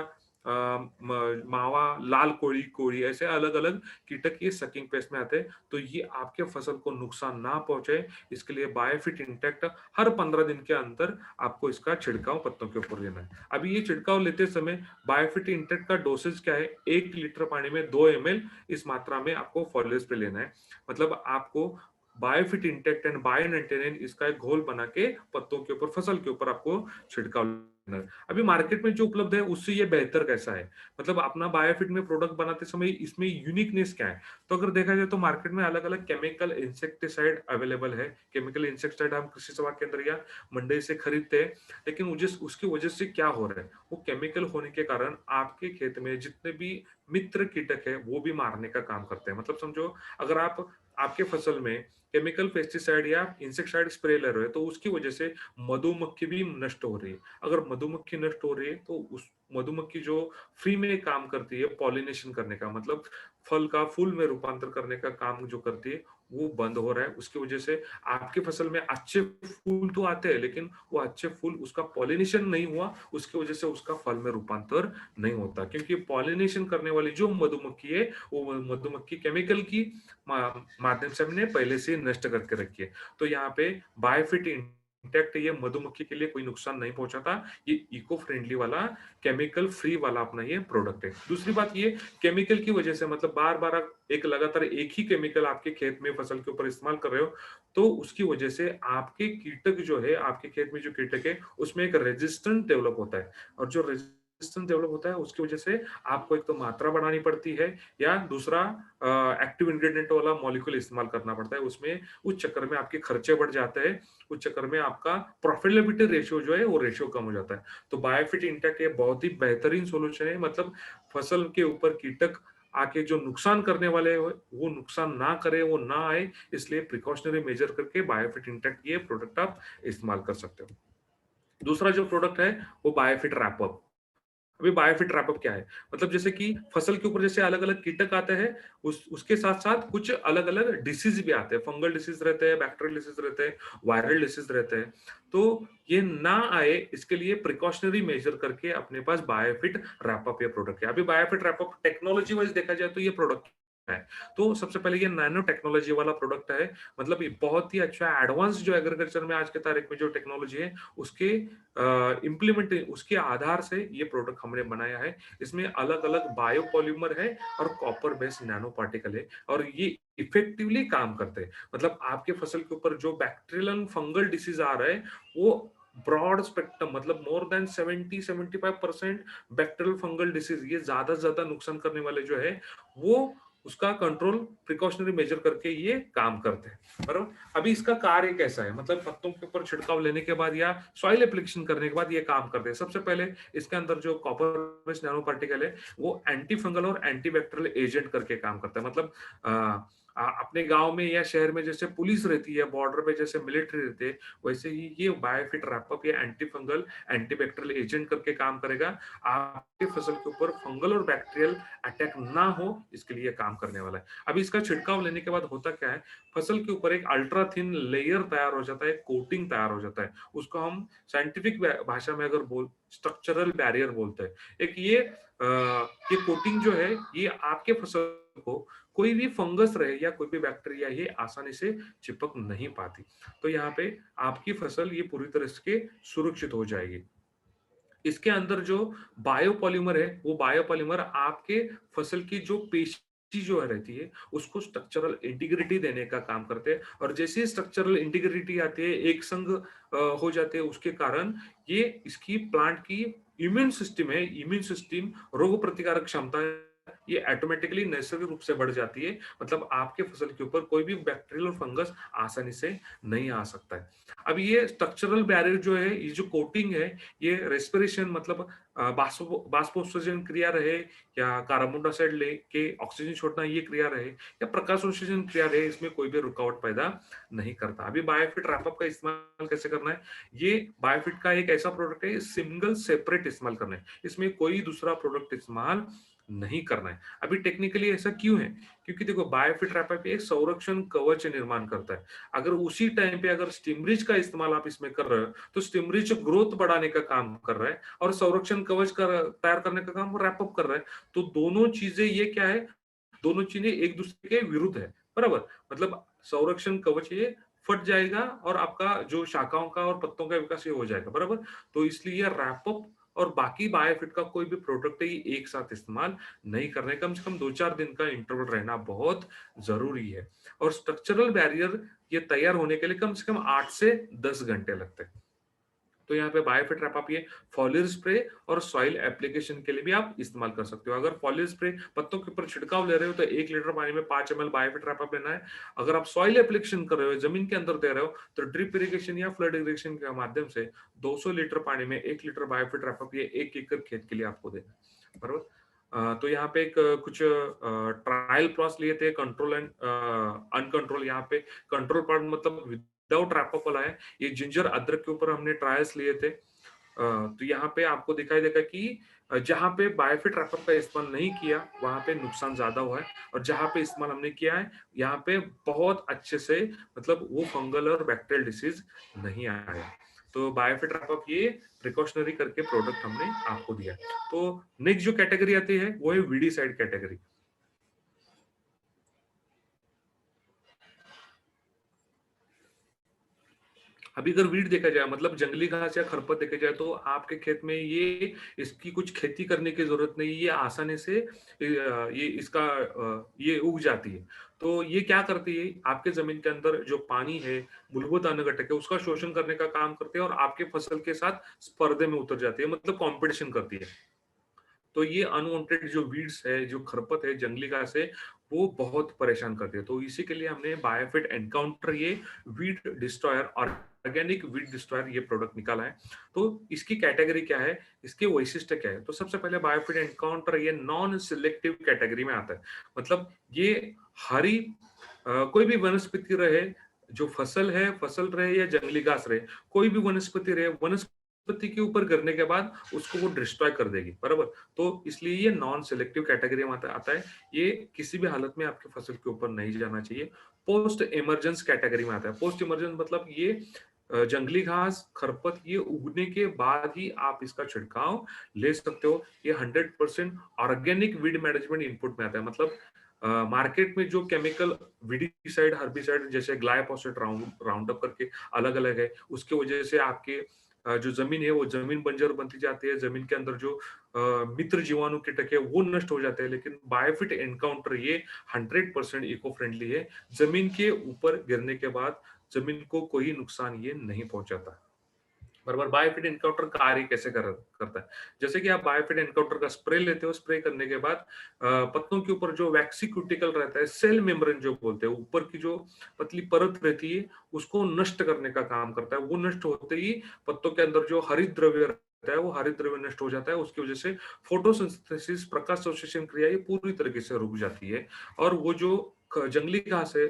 मावा, लाल कोड़ी कोड़ी, ऐसे अलग अलग कीटक ये सकिंग पेस्ट में आते हैं। तो ये आपके फसल को नुकसान ना पहुंचे, इसके लिए बायोफिट इंटेक्ट हर 15 दिन के अंदर आपको इसका छिड़काव पत्तों के ऊपर लेना है। अभी ये छिड़काव लेते समय बायोफिट इंटेक्ट का डोसेज क्या है? 1 लीटर पानी में 2 ml इस मात्रा में आपको फॉलियर स्प्रे लेना है। मतलब आपको बायोफिट इंटेक्ट एंड बायोनेंटेन इसका एक घोल बना के पत्तों के ऊपर, फसल के ऊपर आपको छिड़काव लेना है। अभी मार्केट में जो उपलब्ध है, उससे ये बेहतर कैसा है? मतलब अपना बायोफिट में प्रोडक्ट बनाते समय इसमें यूनिकनेस क्या है? तो अगर देखा जाए तो मार्केट में अलग-अलग केमिकल इंसेक्टिसाइड अवेलेबल है। केमिकल इंसेक्टिसाइड हम कृषि सेवा केंद्र या मंडी से खरीदते हैं, लेकिन मुझे उसकी वजह से क्या हो रहा है? वो केमिकल होने के कारण आपके खेत में जितने भी मित्र कीटक है, वो भी मारने का काम करते हैं। मतलब समझो, अगर आप आपके फसल में केमिकल पेस्टिसाइड या इंसेक्टिसाइड स्प्रे ले रहे हो, तो उसकी वजह से मधुमक्खी भी नष्ट हो रही है। अगर मधुमक्खी नष्ट हो रही है, तो उस मधुमक्खी जो फ्री में काम करती है पॉलिनेशन करने का, मतलब फल का फूल में रूपांतर करने का काम जो करती है, वो बंद हो रहा है। उसकी वजह से आपके फसल में अच्छे फूल तो आते हैं, लेकिन वो अच्छे फूल, उसका पॉलिनेशन नहीं हुआ, उसकी वजह से उसका फल में रूपांतर नहीं होता। क्योंकि पॉलिनेशन करने वाली जो मधुमक्खी है, वो मधुमक्खी केमिकल की माध्यम से हमने पहले से नष्ट करके रखी है। तो यहाँ पे बायोफिट इंटैक्ट ये मधुमक्खी के लिए कोई नुकसान नहीं पहुंचाता। ये इको फ्रेंडली वाला, केमिकल फ्री वाला अपना ये प्रोडक्ट है। दूसरी बात ये, केमिकल की वजह से मतलब बार-बार आप एक लगातार एक ही केमिकल आपके खेत में फसल के ऊपर इस्तेमाल कर रहे हो, तो उसकी वजह से आपके कीटक जो है, आपके खेत में जो कीटक है, उसमें एक रेजिस्टेंस डेवलप होता है और जो रेजिस्टेंस डेवलप होता है उसकी वजह से आपको एक तो मात्रा बढ़ानी पड़ती है या दूसरा एक्टिव इंग्रेडिएंट वाला मॉलिक्यूल इस्तेमाल करना पड़ता है। उसमें उस चक्कर में आपके खर्चे बढ़ जाते हैं, उस चक्कर में आपका प्रॉफिटेबिलिटी रेशियो जो है वो रेशियो कम हो जाता है। तो बायोफिट इंटेक ये बहुत ही बेहतरीन सॉल्यूशन है, मतलब फसल के ऊपर कीटक आके जो नुकसान करने वाले हो वो नुकसान ना करे, वो ना आए, इसलिए प्रिकॉशनरी मेजर करके बायोफिट इंटेक ये प्रोडक्ट आप इस्तेमाल कर सकते हो। दूसरा जो प्रोडक्ट है वो बायोफिट रैपअप। अभी बायोफिट रैपअप क्या है? मतलब जैसे कि फसल के ऊपर जैसे अलग-अलग कीटक आते हैं, उस उसके साथ-साथ कुछ अलग-अलग डिसीज़ भी आते हैं। फंगल डिसीज़ रहते हैं, बैक्टीरियल डिसीज़ रहते हैं, वायरल डिसीज़ रहते हैं। तो ये ना आए इसके लिए प्रिकॉशनरी मेजर करके अपने पास बायोफिट रैपअप ये प्रोडक्ट है। अभी बायोफिट रैपअप टेक्नोलॉजी वाइज़ देखा जाए तो ये प्रोडक्ट है। तो सबसे पहले ये नैनो टेक्नोलॉजी वाला प्रोडक्ट है। मतलब ये बहुत ही अच्छा एडवांस जो एग्रीकल्चर में आज के तारीख में जो टेक्नोलॉजी है उसके इम्प्लीमेंट उसके आधार से ये प्रोडक्ट हमने बनाया है। इसमें अलग-अलग बायोपॉलिमर है और कॉपर बेस्ड नैनो पार्टिकल है और ये इफेक्टिवली काम करते हैं। मतलब आपके फसल के ऊपर जो बैक्टीरियल एंड फंगल डिसीज आ रहा है, वो ब्रॉड स्पेक्ट्रम मतलब more than 70-75% bacterial fungal disease ये ज्यादा से ज्यादा नुकसान करने वाले जो है, वो उसका कंट्रोल प्रिकॉशनरी मेजर करके ये काम करते हैं। बराबर। अभी इसका कार्य कैसा है, मतलब पत्तों के ऊपर छिड़काव लेने के बाद या सॉइल एप्लीकेशन करने के बाद ये काम करते हैं। सबसे पहले इसके अंदर जो कॉपर बेस्ड नैनो पार्टिकल है वो एंटी फंगल और एंटी बैक्टीरियल एजेंट करके काम करता है। मतलब अपने गांव में या शहर में जैसे पुलिस रहती है, बॉर्डर पे जैसे मिलिट्री रहती है, वैसे ही ये बायोफिट रैपअप या anti fungal anti bacterial agent करके काम करेगा। आपके फसल के ऊपर फंगल और बैक्टीरियल अटैक ना हो इसके लिए काम करने वाला है। अभी इसका छिड़काव लेने के बाद होता क्या है, फसल के ऊपर एक अल्ट्रा थिन लेयर तैयार हो जाता है, कोटिंग तैयार हो जाता है। उसको हम साइंटिफिक भाषा में अगर बोल स्ट्रक्चरल बैरियर बोलते हैं। एक ये कोटिंग जो है ये आपके फसल को कोई भी फंगस रहे या कोई भी बैक्टीरिया ये आसानी से चिपक नहीं पाती। तो यहाँ पे आपकी फसल ये पूरी तरह से सुरक्षित हो जाएगी। इसके अंदर जो बायोपॉलिमर है वो बायोपॉलिमर आपके फसल की जो पेशी जो है रहती है उसको स्ट्रक्चरल इंटीग्रिटी देने का काम करते हैं और जैसे ही स्ट्रक्चरल इंटीग्रिटी आती है, एक संग हो जाते हैं, उसके कारण ये इसकी प्लांट की इम्यून सिस्टम है, इम्यून सिस्टम रोग प्रतिकारक क्षमता है, ये ऑटोमेटिकली नैसर्गिक रूप से बढ़ जाती है। मतलब आपके फसल के ऊपर कोई भी बैक्टीरियल और फंगस आसानी से नहीं आ सकता है। अब ये स्ट्रक्चरल बैरियर जो है, ये जो कोटिंग है, ये रेस्पिरेशन मतलब बाष्पोत्सर्जन क्रिया रहे या कार्बन डाइऑक्साइड लेके ऑक्सीजन छोड़ना ये क्रिया रहे या प्रकाश संश्लेषण क्रिया रहे, इसमें कोई भी रुकावट पैदा नहीं करता। अभी बायोफिट रैपअप का इस्तेमाल कैसे करना है, ये बायोफिट का एक ऐसा प्रोडक्ट है सिंगल सेपरेट इस्तेमाल करना है, इसमें कोई दूसरा प्रोडक्ट इस्तेमाल नहीं करना है। अभी टेक्निकली ऐसा क्यों है, क्योंकि देखो बायोफिट रैपअप एक संरक्षण कवच निर्माण करता है। अगर उसी टाइम पे अगर स्टिमरिज का इस्तेमाल आप इसमें कर रहे हो तो स्टिमरिज ग्रोथ बढ़ाने का काम कर रहा है और संरक्षण कवच तैयार करने का काम रैपअप कर रहा है। तो दोनों चीजें ये क्या है, दोनों चीजें एक दूसरे के विरुद्ध है। बराबर। मतलब संरक्षण कवच ये फट जाएगा और आपका जो शाखाओं का और पत्तों का विकास ये हो जाएगा। बराबर। तो इसलिए रैपअप और बाकी बायोफिट का कोई भी प्रोडक्ट है ये एक साथ इस्तेमाल नहीं करना है। कम से कम 2-4 दिन का इंटरवल रहना बहुत जरूरी है। और स्ट्रक्चरल बैरियर ये तैयार होने के लिए कम से कम 8 से 10 घंटे लगते हैं। तो यहाँ पे बायोफिट रैप आप ये फॉलियर स्प्रे और सॉइल एप्लीकेशन के लिए भी आप इस्तेमाल कर सकते हो। अगर फॉलियर स्प्रे पत्तों के ऊपर छिड़काव ले रहे हो तो 1 लीटर पानी में 5 ml बायोफिट रैप आप लेना है। अगर आप सॉइल एप्लीकेशन कर रहे हो, जमीन के अंदर दे रहे हो, तो ड्रिप इरिगेशन या फ्लड इरिगेशन के माध्यम से 200 लीटर पानी में 1 लीटर बायोफिट रैप आप ये 1 एकड़ खेत के लिए आपको देना है। बरोबर। तो यहाँ पे एक कुछ ट्रायल प्लॉट्स लिए थे, कंट्रोल एंड अनकंट्रोल। यहाँ पे कंट्रोल पार्ट मतलब विदाउट रैपअप वाला है, ये जिंजर अदरक के ऊपर हमने ट्रायल्स लिए थे। तो यहाँ पे आपको दिखाई देगा कि जहाँ पे बायोफिट रैपअप का इस्तेमाल नहीं किया वहां पे नुकसान ज्यादा हुआ है और जहाँ पे इस्तेमाल हमने किया है यहाँ पे बहुत अच्छे से मतलब वो फंगल और बैक्टीरियल डिसीज नहीं आया। तो बायोफिट रैपअप ये प्रिकॉशनरी करके प्रोडक्ट हमने आपको दिया। तो नेक्स्ट जो कैटेगरी आती है वो है वीडी साइड कैटेगरी। अभी अगर वीड देखा जाए मतलब जंगली घास या खरपत देखा जाए तो आपके खेत में ये इसकी कुछ खेती करने की जरूरत नहीं, ये आसानी से ये इसका ये उग जाती है। तो ये क्या करती है, आपके जमीन के अंदर जो पानी है, मूलभूत अन्न घटक है, उसका शोषण करने का काम करते हैं और आपके फसल के साथ स्पर्धे में उतर जाती है, मतलब कॉम्पिटिशन करती है। तो ये अनवांटेड जो वीड्स है, जो खरपत है, जंगली घास है, वो बहुत परेशान करती है। तो इसी के लिए हमने बायोफिट एनकाउंटर ये weed destroyer organic weed destroyer ये प्रोडक्ट निकाला है। तो इसकी कैटेगरी क्या है, इसके वैशिष्ट्य क्या है? तो सबसे पहले बायोफिट एनकाउंटर ये नॉन सिलेक्टिव कैटेगरी में आता है। मतलब ये हरी कोई भी वनस्पति रहे, जो फसल है, फसल रहे या जंगली घास रहे, कोई भी वनस्पति रहे, वनस्पति के ऊपर गिरने के बाद उसको वो डिस्ट्रॉय कर देगी, बराबर? तो इसलिए ये नॉन सिलेक्टिव कैटेगरी में आता है। ये किसी भी हालत में आपकी फसल के ऊपर नहीं जाना चाहिए। पोस्ट इमरजेंस कैटेगरी में आता है। पोस्ट इमरजेंस मतलब ये जंगली घास, खरपत ये उगने के बाद ही आप इसका छिड़काव ले सकते हो। ये 100% ऑर्गेनिक वीड मैनेजमेंट इनपुट में आता है। मतलब मार्केट में जो केमिकल वीडीसाइड, हर्बिसाइड जैसे ग्लाइफोसेट, राउंड अप करके अलग-अलग है, उसकी वजह से आपके जो ज़मीन है वो ज़मीन बंजर बनती जाती है, ज़मीन के अंदर जो मित्र जीवाणु कीटक है वो नष्ट हो जाते हैं। लेकिन बायोफिट एनकाउंटर ये 100% इको फ्रेंडली है। ज़मीन के ऊपर गिरने के बाद ज़मीन को कोई नुकसान ये नहीं पहुँचाता। बराबर। बायोफिट एनकाउंटर कार्य कैसे करता है? जैसे कि आप बायोफिट एनकाउंटर का स्प्रे लेते हो, स्प्रे करने के बाद पत्तों के ऊपर जो वैक्सी क्यूटिकल रहता है, सेल मेम्ब्रेन जो बोलते हैं, ऊपर की जो पतली परत रहती है, उसको नष्ट करने का काम करता है। वो नष्ट होते ही पत्तों के अंदर जो हरित द्रव्य रहता है, वो हरित द्रव्य नष्ट हो जाता है। उसकी वजह से फोटोसिंथेसिस, प्रकाश संश्लेषण क्रिया ये पूरी तरीके से रुक जाती है और वो जो जंगली घास है,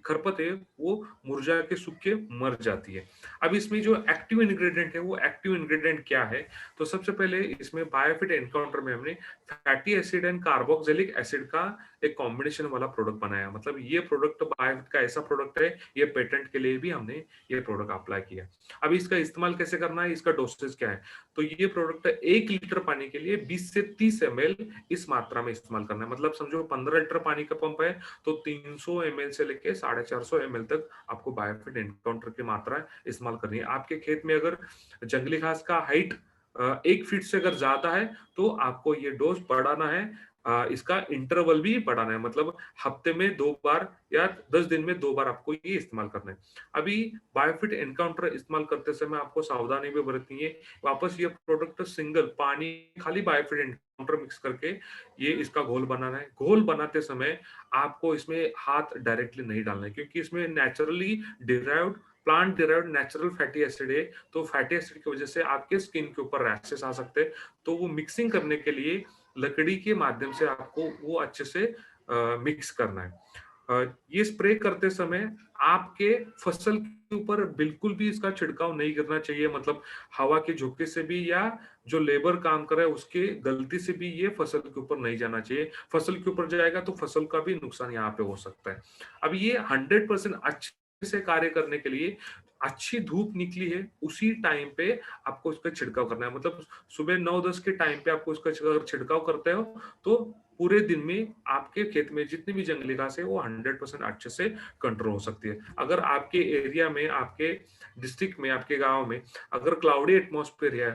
खरपत है, वो मुरझा के सूख के मर जाती है। अब इसमें जो एक्टिव इंग्रेडिएंट है, वो एक्टिव इंग्रेडिएंट क्या है? तो सबसे पहले इसमें बायोफिट एनकाउंटर में हमने fatty acid and carboxylic acid का एक कॉम्बिनेशन वाला प्रोडक्ट बनाया। मतलब ये प्रोडक्ट बायोफिट का ऐसा प्रोडक्ट है, ये पेटेंट के लिए भी हमने ये प्रोडक्ट अप्लाई किया। अब इसका इस्तेमाल कैसे करना है, इसका डोसेज क्या है? तो ये प्रोडक्ट 1 लीटर पानी के लिए 20 से 30 एमएल इस मात्रा में इस्तेमाल करना है। मतलब समझो 15 लीटर पानी का पंप है, तो 300 एमएल से लेके 450 एमएल तक आपको बायोफिट एनकाउंटर की मात्रा इस्तेमाल करनी है। आपके खेत में अगर जंगली घास का हाइट 1 फीट से अगर ज्यादा है तो आपको ये डोज बढ़ाना है। इसका इंटरवल भी बढ़ाना है, मतलब हफ्ते में 2 बार या 10 दिन में 2 बार आपको ये इस्तेमाल करना है। अभी बायोफिट एनकाउंटर इस्तेमाल करते समय आपको सावधानी भी बरतनी है। वापस ये प्रोडक्ट सिंगल पानी, खाली बायोफिट एनकाउंटर मिक्स करके ये इसका घोल बनाना है। घोल बनाते समय आपको इसमें हाथ डायरेक्टली नहीं डालना है, क्योंकि इसमें naturally derived plant derived natural fatty acid है। तो फैटी एसिड की वजह से आपके स्किन के ऊपर रैशेस आ सकते हैं। तो वो मिक्सिंग करने के लिए लकड़ी के माध्यम से आपको वो अच्छे से मिक्स करना है। ये स्प्रे करते समय आपके फसल के ऊपर बिल्कुल भी इसका छिड़काव नहीं करना चाहिए। मतलब हवा के झोंके से भी या जो लेबर काम कर रहा है उसके गलती से भी ये फसल के ऊपर नहीं जाना चाहिए। फसल के ऊपर जाएगा तो फसल का भी नुकसान यहाँ पे हो सकता है। अब ये 100% अच्छे से कार्य करने के लिए अच्छी धूप निकली है उसी टाइम पे आपको इसका छिड़काव करना है। मतलब सुबह 9-10 के टाइम पे आपको इसका अगर छिड़काव करते हो तो पूरे दिन में आपके खेत में जितनी भी जंगली घास है वो 100% अच्छे से कंट्रोल हो सकती है। अगर आपके एरिया में, आपके डिस्ट्रिक्ट में, आपके गांव में अगर क्लाउडी एटमॉस्फेयर है,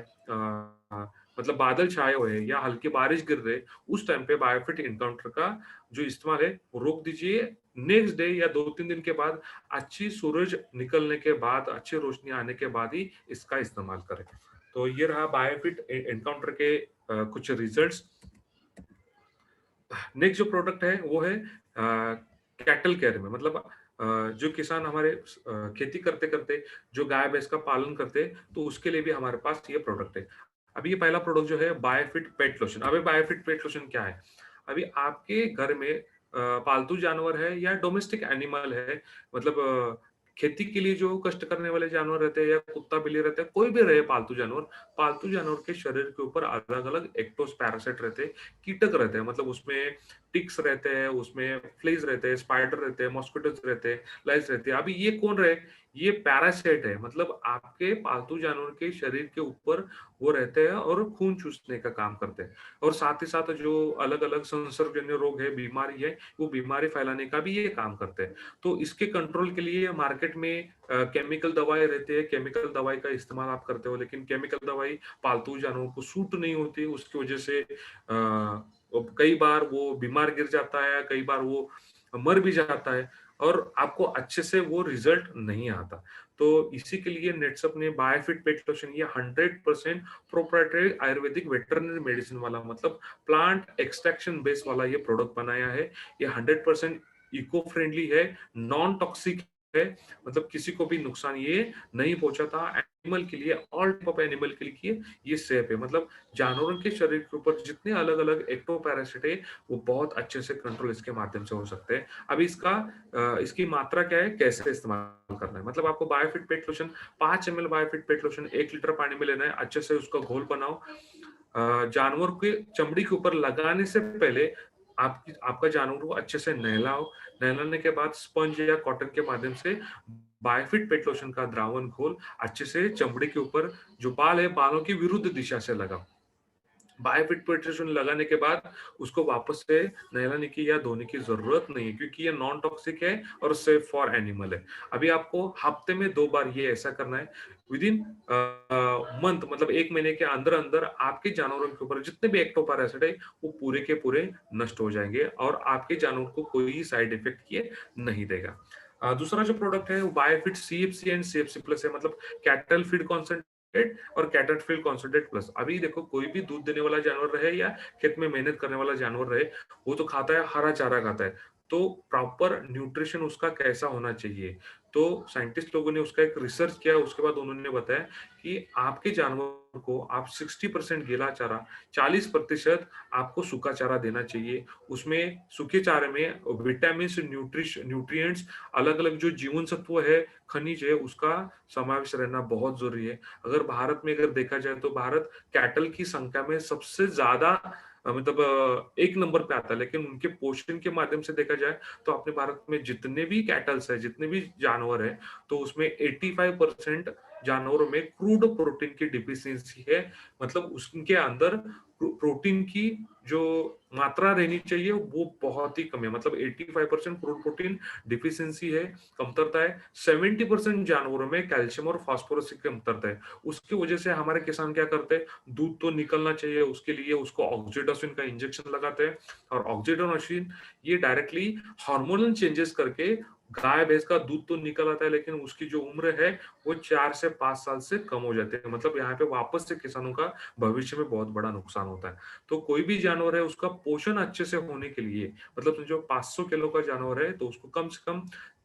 मतलब बादल छाए हुए हैं या हल्की बारिश गिर रही है, उस टाइम पे बायोफिट एनकाउंटर का जो इस्तेमाल है वो रोक दीजिए। नेक्स्ट डे या 2-3 दिन के बाद अच्छी सूरज निकलने के बाद, अच्छी रोशनी आने के बाद ही इसका इस्तेमाल करें। तो ये रहा बायोफिट एनकाउंटर के कुछ रिजल्ट्स। नेक्स्ट जो प्रोडक्ट है वो है कैटल केयर में। मतलब जो किसान हमारे खेती करते करते जो गाय भैंस का पालन करते हैं, तो उसके लिए भी हमारे पास ये प्रोडक्ट है। अभी ये पहला प्रोडक्ट जो है बायोफिट पेट लोशन। अभी बायोफिट पेट लोशन क्या है? अभी आपके घर में पालतू जानवर है या डोमेस्टिक एनिमल है, मतलब खेती के लिए जो कष्ट करने वाले जानवर रहते हैं या कुत्ता बिल्ली रहते हैं, कोई भी रहे पालतू जानवर के शरीर के ऊपर अलग अलग एक्टोस पैरासाइट रहते हैं, कीटक रहते हैं। मतलब उसमें टिक्स रहते हैं, उसमें फ्लीज रहते हैं, स्पाइडर रहते हैं, मॉस्किटोज रहते हैं, लाइस रहते हैं। अभी ये कौन रहे? ये पैरासाइट है, मतलब आपके पालतू जानवर के शरीर के ऊपर वो रहते हैं और खून चूसने का काम करते हैं। और साथ ही साथ जो अलग-अलग संसर्गजन्य रोग है, बीमारी है, वो बीमारी फैलाने का भी ये काम करते हैं। तो इसके कंट्रोल के लिए मार्केट में केमिकल दवाएँ रहती है, केमिकल दवाई का इस्तेमाल आप करते हो, लेकिन केमिकल दवाई पालतू जानवरों को सूट नहीं होती, उसकी वजह से कई बार वो बीमार गिर जाता है, कई बार वो मर भी जाता है और आपको अच्छे से वो रिजल्ट नहीं आता। तो इसी के लिए नेटसप ने बायोफिट पेट लोशन ये 100% प्रोप्राइटरी आयुर्वेदिक वेटरनरी मेडिसिन वाला, मतलब प्लांट एक्सट्रैक्शन बेस वाला ये प्रोडक्ट बनाया है। ये 100% इको फ्रेंडली है, नॉन टॉक्सिक है, मतलब किसी को भी नुकसान ये नहीं पहुंचाता। एनिमल के लिए, ऑल टाइप ऑफ एनिमल के लिए ये सेफ है, मतलब जानवरों के शरीर के ऊपर जितने अलग-अलग एक्टोपैरासिट है, वो बहुत अच्छे से कंट्रोल इसके माध्यम से हो सकते हैं। अभी इसकी मात्रा क्या है, कैसे इस्तेमाल करना है? मतलब आपको बायोफिट पेट लोशन 5 एमएल बायोफिट पेट लोशन 1 लीटर पानी में लेना है, अच्छे से उसका घोल बनाओ। जानवर के चमड़ी के ऊपर लगाने से पहले आपका जानवर को अच्छे से नहलाओ। नहलाने के बाद स्पंज या कॉटन के माध्यम से बायोफिट पेट लोशन का द्रावण घोल अच्छे से चमड़ी के ऊपर जो बाल है, बालों की विरुद्ध दिशा से लगाओ। बायोफिट पेट्रोशन लगाने के बाद उसको वापस से नहलाने की या धोने की जरूरत नहीं है, क्योंकि ये नॉन टॉक्सिक है और सेफ फॉर एनिमल है। अभी आपको हफ्ते में 2 बार ये ऐसा करना है। विद इन मंथ, मतलब 1 महीने के अंदर अंदर आपके जानवरों के ऊपर जितने भी एक्टोपैरासिट है वो पूरे के पूरे नष्ट हो जाएंगे और आपके जानवर को कोई साइड इफेक्ट ये नहीं देगा। दूसरा जो प्रोडक्ट है वो बायोफिट सीएफसी एंड सीएफसी प्लस है, मतलब कैटल फीड कॉन्सेंट्रेट और कैटल फीड कॉन्सेंट्रेट प्लस। अभी देखो, कोई भी दूध देने वाला जानवर रहे या खेत में मेहनत करने वाला जानवर रहे, वो तो खाता है, हरा चारा खाता है। तो प्रॉपर न्यूट्रिशन उसका कैसा होना चाहिए? तो साइंटिस्ट लोगों ने उसका एक रिसर्च किया, उसके बाद उन्होंने बताया कि आपके जानवर को आप 60% गीला चारा, 40% आपको सूखा चारा देना चाहिए। उसमें सूखे चारे में विटामिन, न्यूट्रिएंट्स, अलग-अलग जो जीवन सत्व है, खनिज है, उसका समावेश रहना बहुत ज़रूरी है। अगर भारत में अगर देखा जाए तो भारत कैटल की संख्या में सबसे ज़्यादा मतलब 1 नंबर पे आता है, लेकिन उनके पोषण के माध्यम से देखा जाए तो अपने भारत में जितने भी कैटल्स है, जितने भी जानवर हैं, तो उसमें 85% जानवरों में क्रूड प्रोटीन की डिफिशियंसी है। मतलब उसके अंदर प्रोटीन की जो मात्रा रहनी चाहिए वो बहुत ही कम है, मतलब 85% क्रूड प्रोटीन डिफिशियंसी है, कमतरता है। 70% जानवरों में कैल्शियम और फास्फोरस की कमतरता है। उसकी वजह से हमारे किसान क्या करते हैं, दूध तो निकलना चाहिए, उसके लिए उसको ऑक्सीटोसिन का इंजेक्शन लगाते हैं और ऑक्सीटोसिन ये डायरेक्टली हार्मोनल चेंजेस करके गाय भैंस का दूध तो निकल आता है, लेकिन उसकी जो उम्र है वो 4 से 5 साल से कम हो जाती है। मतलब यहाँ पे वापस से किसानों का भविष्य में बहुत बड़ा नुकसान होता है। तो कोई भी जानवर है उसका पोषण अच्छे से होने के लिए, मतलब समझो 500 किलो का जानवर है तो उसको कम से कम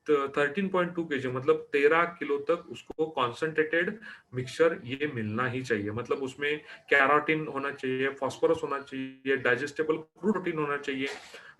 13.2 केजी, मतलब 13 किलो तक उसको कॉन्सेंट्रेटेड मिक्सचर ये मिलना ही चाहिए। मतलब उसमें कैरोटीन होना चाहिए, फास्फोरस होना चाहिए, डाइजेस्टेबल प्रोटीन होना चाहिए,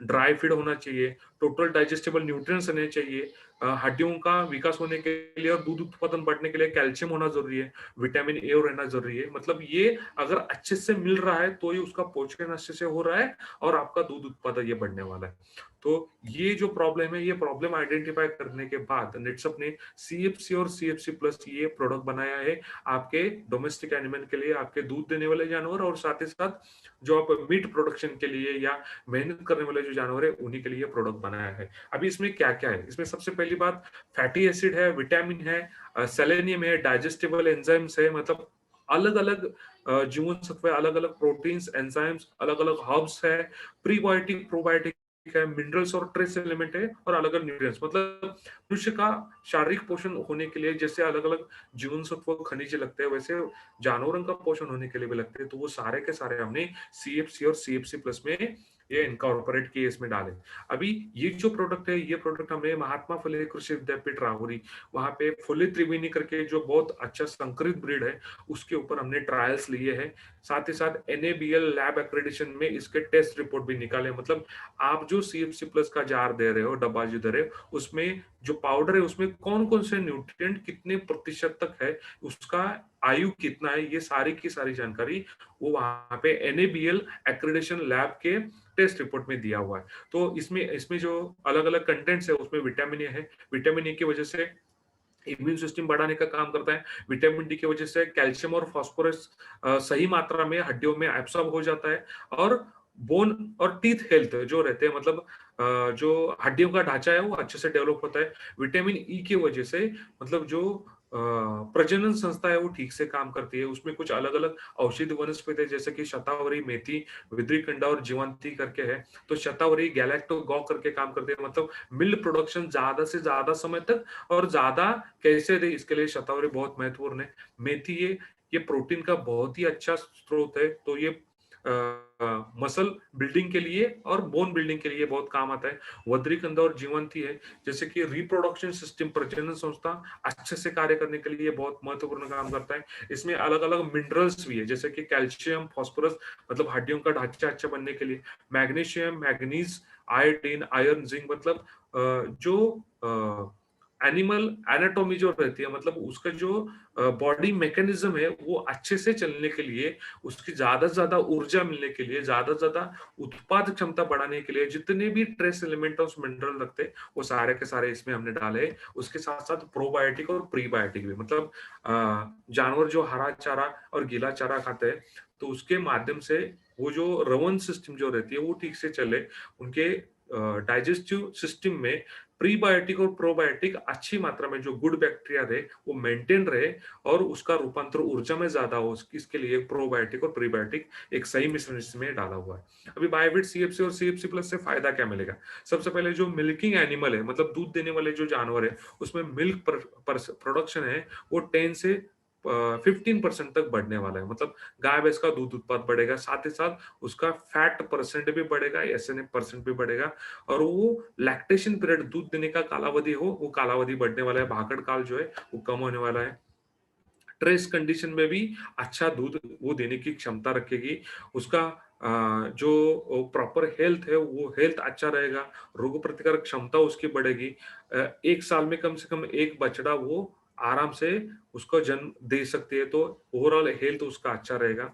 ड्राई फीड होना चाहिए, टोटल डाइजेस्टेबल न्यूट्रिएंट्स होने चाहिए, हड्डियों का विकास होने के लिए और दूध उत्पादन बढ़ने के लिए कैल्शियम होना जरूरी है, विटामिन ए रहना जरूरी है। मतलब ये अगर अच्छे से मिल रहा है तो ही उसका पोषण अच्छे से हो रहा है और आपका दूध उत्पादन ये बढ़ने वाला है। तो ये जो प्रॉब्लम है, ये प्रॉब्लम आइडेंटिफाई करने के बाद नेटसप ने सीएफसी और सीएफसी प्लस ये प्रोडक्ट बनाया है आपके डोमेस्टिक एनिमल के लिए, आपके दूध देने वाले जानवर और साथ ही साथ जो आप मीट प्रोडक्शन के लिए या मेहनत करने वाले जो जानवर है उन्हीं के लिए प्रोडक्ट बनाया है। अभी इसमें क्या-क्या है? इसमें सबसे पहली बात फैटी एसिड है, विटामिन है, सेलेनियम है, डाइजेस्टिबल एंजाइम्स है, मतलब अलग-अलग जीवन सत्व है, अलग-अलग प्रोटीन्स, एंजाइम्स, अलग-अलग हर्ब्स है, प्रीबायोटिक, प्रोबायोटिक है, मिनरल्स और ट्रेस एलिमेंट है और अलग-अलग न्यूट्रिएंट्स। मतलब मनुष्य का शारीरिक पोषण होने के लिए जैसे अलग-अलग जीवन सत्व, खनिज लगते हैं, वैसे जानवरों का पोषण होने के लिए भी लगते हैं। तो वो सारे के सारे हमने सीएफसी और सीएफसी प्लस में ये इनकॉर्पोरेट किए, इसमें डाले। अभी ये जो प्रोडक्ट है, ये प्रोडक्ट हमने महात्मा फुले कृषि विद्यापीठ राहुरी, वहाँ पे फुले त्रिवेणी करके जो बहुत अच्छा संकरित ब्रीड है, उसके ऊपर हमने ट्रायल्स लिए हैं। साथ ही साथ एनएबीएल लैब एक्रेडिशन में इसके टेस्ट रिपोर्ट भी निकाले। मतलब आप जो सीएफसी प्लस का जार दे रहे हो, डब्बा जो दे रहे हो, उसमें जो पाउडर है उसमें कौन-कौन से न्यूट्रिएंट कितने प्रतिशत तक है, उसका आयु कितना है, ये सारी की सारी जानकारी वो वहाँ पे एनएबीएल एक्रेडिशन लैब के टेस्ट रिपोर्ट में दिया हुआ है। तो इसमें इसमें जो अलग-अलग कंटेंट्स है उसमें विटामिन ए है। विटामिन ए की वजह से इम्यून सिस्टम बढ़ाने का काम करता है। विटामिन डी की वजह से कैल्शियम और फास्फोरस सही मात्रा में हड्डियों में एब्सॉर्ब हो जाता है, और बोन और टीथ हेल्थ जो रहते हैं, मतलब जो हड्डियों का ढांचा है वो अच्छे से डेवलप होता है। विटामिन ई की वजह से मतलब जो प्रजनन संस्था है वो ठीक से काम करती है। उसमें कुछ अलग-अलग औषधि वनस्पति है, जैसे कि शतावरी, मेथी, विद्रीकंडा और जीवंती करके है। तो शतावरी गैलेक्टोगॉ करके काम करती है, मतलब मिल्क प्रोडक्शन ज़्यादा से ज़्यादा समय तक और ज़्यादा कैसे दे, इसके लिए शतावरी बहुत महत्वपूर्ण है। मेथी ये प्रोटीन का बहुत ही अच्छा स्रोत है, तो ये मसल बिल्डिंग के लिए और बोन बिल्डिंग के लिए बहुत काम आता है। वद्रीकंदा और जीवंती है, जैसे कि रिप्रोडक्शन सिस्टम, प्रजनन संस्था अच्छे से कार्य करने के लिए बहुत महत्वपूर्ण काम करता है। इसमें अलग-अलग मिनरल्स भी है, जैसे कि कैल्शियम, फास्फोरस, मतलब हड्डियों का ढांचा अच्छा बनने के लिए, magnesium, manganese, iodine, iron, zinc, मतलब जो एनिमल एनाटॉमी जो रहती है, मतलब उसका जो बॉडी मैकेनिज्म है वो अच्छे से चलने के लिए, उसकी ज्यादा से ज्यादा ऊर्जा मिलने के लिए, ज्यादा से ज्यादा उत्पादक क्षमता बढ़ाने के लिए जितने भी ट्रेस एलिमेंट और मिनरल लगते हैं वो सारे के सारे इसमें हमने डाले हैं। उसके साथ साथ प्रोबायोटिक और प्रीबायोटिक भी, मतलब जानवर जो हरा चारा और गीला चारा खाते हैं, तो उसके माध्यम से वो जो रवन सिस्टम जो रहती है वो ठीक से चले, उनके डाइजेस्टिव सिस्टम में प्रीबायोटिक और प्रोबायोटिक अच्छी मात्रा में जो गुड बैक्टीरिया रहे वो मेंटेन रहे, और उसका रूपांतर ऊर्जा में ज्यादा हो, इसके लिए प्रोबायोटिक और प्रीबायोटिक एक सही मिश्रण इसमें डाला हुआ है। अभी बायोविट सीएफसी और सीएफसी प्लस से फायदा क्या मिलेगा? सबसे पहले जो मिल्किंग एनिमल है, मतलब दूध देने वाले जो जानवर है, उसमें मिल्क प्रोडक्शन है वो 10 से 15% तक बढ़ने वाला है। मतलब गाय भैंस का दूध उत्पाद बढ़ेगा, साथ ही साथ उसका फैट परसेंट भी बढ़ेगा, एसएनएफ परसेंट भी बढ़ेगा, और वो लैक्टेशन पीरियड, दूध देने का कालावधि हो, वो कालावधि बढ़ने वाला है, भागड़ काल जो है वो कम होने वाला है। स्ट्रेस कंडीशन में भी अच्छा दूध वो देने की क्षमता रखेगी। उसका जो प्रॉपर हेल्थ है वो हेल्थ अच्छा रहेगा, रोग प्रतिकारक क्षमता उसकी बढ़ेगी। एक साल में कम से कम एक बछड़ा वो आराम से उसको जन्म दे सकती है, तो ओवरऑल हेल्थ उसका अच्छा रहेगा।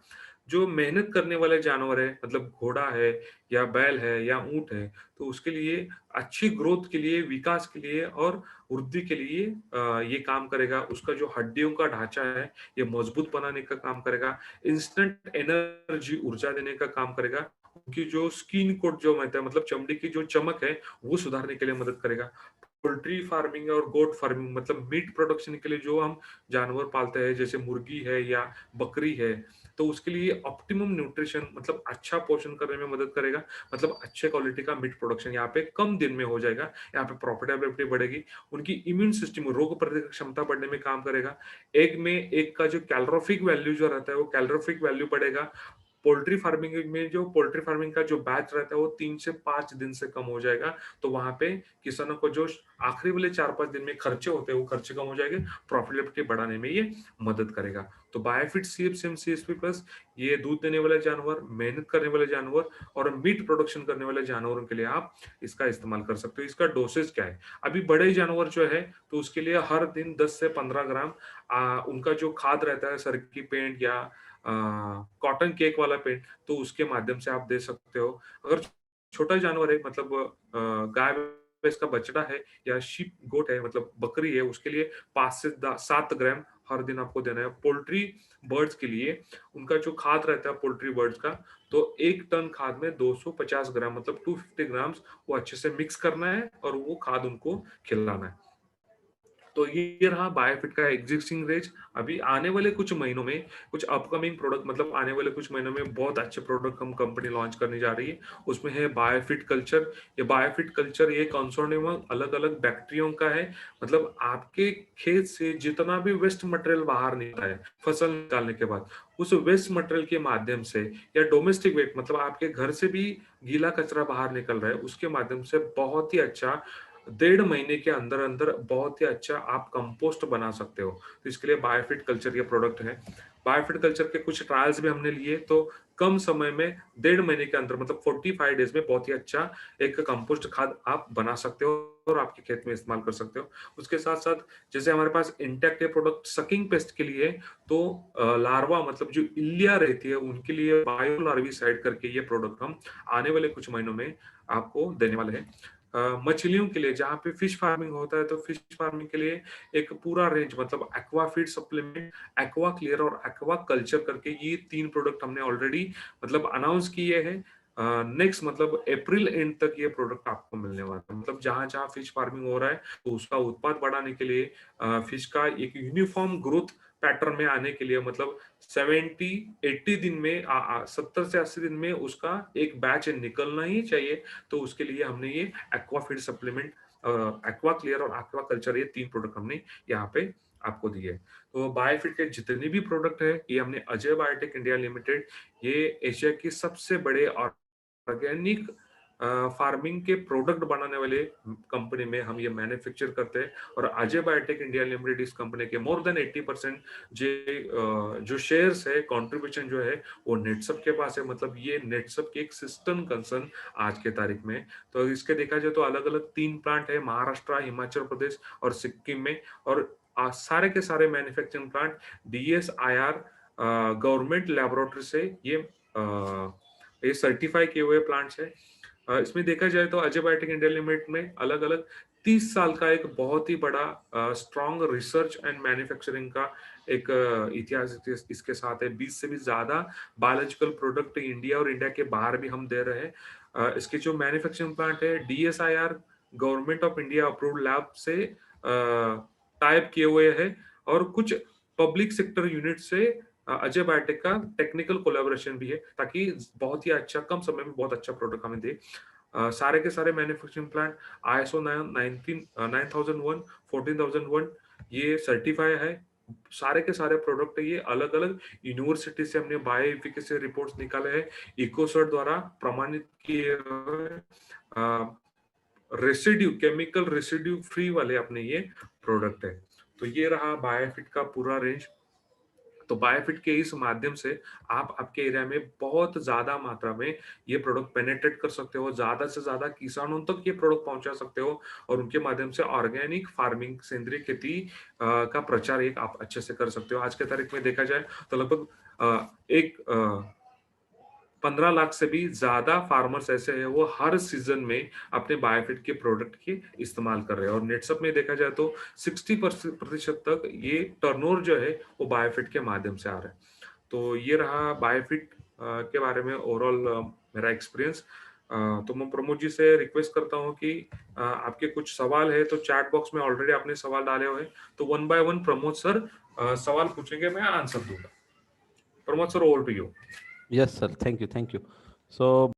जो मेहनत करने वाले जानवर है, मतलब घोड़ा है या बैल है या ऊंट है, तो उसके लिए अच्छी ग्रोथ के लिए, विकास के लिए और वृद्धि के लिए ये काम करेगा। उसका जो हड्डियों का ढांचा है ये मजबूत बनाने का काम करेगा, इंस्टेंट एनर्जी ऊर्जा देने का काम करेगा, उनकी जो स्किन कोट जो रहता है, मतलब चमड़ी की जो चमक है वो सुधारने के लिए मदद करेगा। पोल्ट्री फार्मिंग और गोट फार्मिंग, मतलब मीट प्रोडक्शन के लिए जो हम जानवर पालते हैं, जैसे मुर्गी है या बकरी है, तो उसके लिए ऑप्टिमम न्यूट्रिशन, मतलब अच्छा पोषण करने में मदद करेगा, मतलब अच्छे क्वालिटी का मीट प्रोडक्शन यहाँ पे कम दिन में हो जाएगा, यहाँ पे प्रॉफिटेबिलिटी बढ़ेगी, उनकी इम्यून सिस्टम, रोग प्रतिरोधक क्षमता बढ़ने में काम करेगा। एग में एग का जो कैलोरीफिक वैल्यू जो रहता है वो कैलोरीफिक वैल्यू बढ़ेगा। पोल्ट्री फार्मिंग में जो पोल्ट्री फार्मिंग का जो बैच रहता है वो 3 से 5 दिन से कम हो जाएगा। तो वहाँ पे किसानों को जो आखिरी वाले 4-5 दिन में खर्चे होते हैं वो खर्चे कम हो जाएंगे, प्रॉफिटेबिलिटी बढ़ाने में ये मदद करेगा। तो बायोफिट सीएफसीएम सीएसपी प्लस ये दूध देने वाले जानवर, मेहनत करने वाले जानवर और मीट प्रोडक्शन करने वाले जानवरों के लिए आप इसका इस्तेमाल कर सकते हो। इसका डोसेज क्या है? अभी बड़े जानवर जो है तो उसके लिए हर दिन 10 से 15 ग्राम उनका जो खाद रहता है, सरकी पेंट या कॉटन केक वाला पेंट, तो उसके माध्यम से आप दे सकते हो। अगर छोटा जानवर है, मतलब गाय भैंस का बछड़ा है या शीप गोट है, मतलब बकरी है, उसके लिए 5 से 7 ग्राम हर दिन आपको देना है। पोल्ट्री बर्ड्स के लिए उनका जो खाद रहता है पोल्ट्री बर्ड्स का, तो 1 टन खाद में 250 ग्राम, मतलब 250 ग्राम्स वो अच्छे से मिक्स करना है और वो खाद उनको खिलाना है। तो ये रहा बायोफिट का एग्जिस्टिंग रेंज। अभी आने वाले कुछ महीनों में कुछ अपकमिंग प्रोडक्ट, मतलब आने वाले कुछ महीनों में बहुत अच्छे प्रोडक्ट हम कंपनी लॉन्च करने जा रही है। उसमें है बायोफिट कल्चर। ये बायोफिट कल्चर ये कंसोर्टियम अलग अलग बैक्टीरियों का है, मतलब आपके खेत से जितना भी वेस्ट मटेरियल बाहर निकलता है फसल निकालने के बाद, उस वेस्ट मटेरियल के माध्यम से या डोमेस्टिक वेस्ट, मतलब आपके घर से भी गीला कचरा बाहर निकल रहा है, उसके माध्यम से बहुत ही अच्छा 1.5 महीने के अंदर अंदर बहुत ही अच्छा आप कंपोस्ट बना सकते हो। तो इसके लिए बायोफिट कल्चर ये प्रोडक्ट है। बायोफिट कल्चर के कुछ ट्रायल्स भी हमने लिए, तो कम समय में 1.5 महीने के अंदर, मतलब 45 डेज में बहुत ही अच्छा एक कंपोस्ट खाद आप बना सकते हो और आपके खेत में इस्तेमाल कर सकते हो। उसके साथ साथ जैसे हमारे पास इंटेक्ट है प्रोडक्ट सकिंग पेस्ट के लिए, तो लार्वा, मतलब जो इल्लियां रहती है उनके लिए बायो लार्विसाइड करके ये प्रोडक्ट हम आने वाले कुछ महीनों में आपको देने वाले हैं। मछलियों के लिए जहाँ पे फिश फार्मिंग होता है, तो फिश फार्मिंग के लिए एक पूरा रेंज, मतलब aqua feed supplement, aqua clear और एक्वा कल्चर करके ये 3 प्रोडक्ट हमने ऑलरेडी मतलब अनाउंस किए हैं। नेक्स्ट मतलब अप्रैल एंड तक ये प्रोडक्ट आपको मिलने वाला है। मतलब जहाँ-जहाँ फिश फार्मिंग हो रहा है, तो उसका उत्पाद बढ़ाने के लिए फिश का एक यूनिफॉर्म ग्रोथ पैटर्न में आने के लिए, मतलब 70-80 दिन में 70 से 80 दिन में उसका एक बैच निकलना ही चाहिए। तो उसके लिए हमने ये aqua feed supplement, aqua clear और एक्वा कल्चर, ये 3 प्रोडक्ट हमने यहाँ पे आपको दिए। तो बायोफिट के जितने भी प्रोडक्ट है, ये हमने अजय बायोटेक इंडिया लिमिटेड, ये एशिया की सबसे बड़े ऑर्गेनिक फार्मिंग के प्रोडक्ट बनाने वाले कंपनी में हम ये मैन्युफैक्चर करते हैं। और अजय बायोटेक इंडिया लिमिटेड इस कंपनी के मोर देन 80% जो शेयर्स है, कंट्रीब्यूशन जो है, वो नेटसप के पास है। मतलब ये नेटसप की एक सिस्टम कंसर्न आज के तारीख में। तो इसके देखा जाए तो अलग-अलग 3 प्लांट है महाराष्ट्र, हिमाचल प्रदेश और सिक्किम में। और सारे के सारे manufacturing plant DSIR government laboratory से ये सर्टिफाई किए हुए प्लांट्स है। इसमें देखा जाए तो अजय बायोटेक इंडिया लिमिटेड में अलग-अलग 30 साल का एक बहुत ही बड़ा स्ट्रॉन्ग रिसर्च एंड मैन्युफैक्चरिंग का एक इतिहास इसके साथ है। 20 से भी ज़्यादा बायोलॉजिकल प्रोडक्ट इंडिया और इंडिया के बाहर भी हम दे रहे हैं। इसके जो मैन्युफैक्चरिंग प्लांट है, DSIR government of India approved lab से टाइप किए हुए हैं। और कुछ पब्लिक सेक्टर यूनिट से अजय बायोटेक का टेक्निकल कोलैबोरेशन भी है, ताकि बहुत ही अच्छा, कम समय में बहुत अच्छा प्रोडक्ट हमें दे। सारे के सारे मैन्युफैक्चरिंग प्लांट ISO 9001, 14001 ये सर्टिफाई है। सारे के सारे प्रोडक्ट ये अलग-अलग यूनिवर्सिटी से हमने बायो एफिकेसी रिपोर्ट्स निकाले हैं, इकोसर्ट द्वारा प्रमाणित किए हुए रेसिड्यू, केमिकल रेसिड्यू फ्री वाले अपने ये प्रोडक्ट है। तो ये रहा बायोफिट का पूरा रेंज। तो बायोफिट के इस माध्यम से आप आपके एरिया में बहुत ज्यादा मात्रा में ये प्रोडक्ट पेनेट्रेट कर सकते हो, ज्यादा से ज्यादा किसानों तक ये प्रोडक्ट पहुंचा सकते हो, और उनके माध्यम से ऑर्गेनिक फार्मिंग, सेंद्रीय खेती का प्रचार एक आप अच्छे से कर सकते हो। आज के तारीख में देखा जाए तो लगभग एक 15 लाख से भी ज्यादा फार्मर्स ऐसे हैं, वो हर सीजन में अपने बायोफिट के प्रोडक्ट के इस्तेमाल कर रहे हैं। और नेटसप में देखा जाए तो 60% तक ये टर्नओवर जो है वो बायोफिट के माध्यम से आ रहा है। तो ये रहा बायोफिट के बारे में ओवरऑल मेरा एक्सपीरियंस। तो मैं प्रमोद जी से रिक्वेस्ट करता हूँ कि आपके कुछ सवाल है तो चैट बॉक्स में ऑलरेडी आपने सवाल डाले हुए हैं, तो 1 बाय 1 प्रमोद सर सवाल पूछेंगे, मैं आंसर दूंगा। Pramod sir, over to you. Yes, sir. Thank you. Thank you. So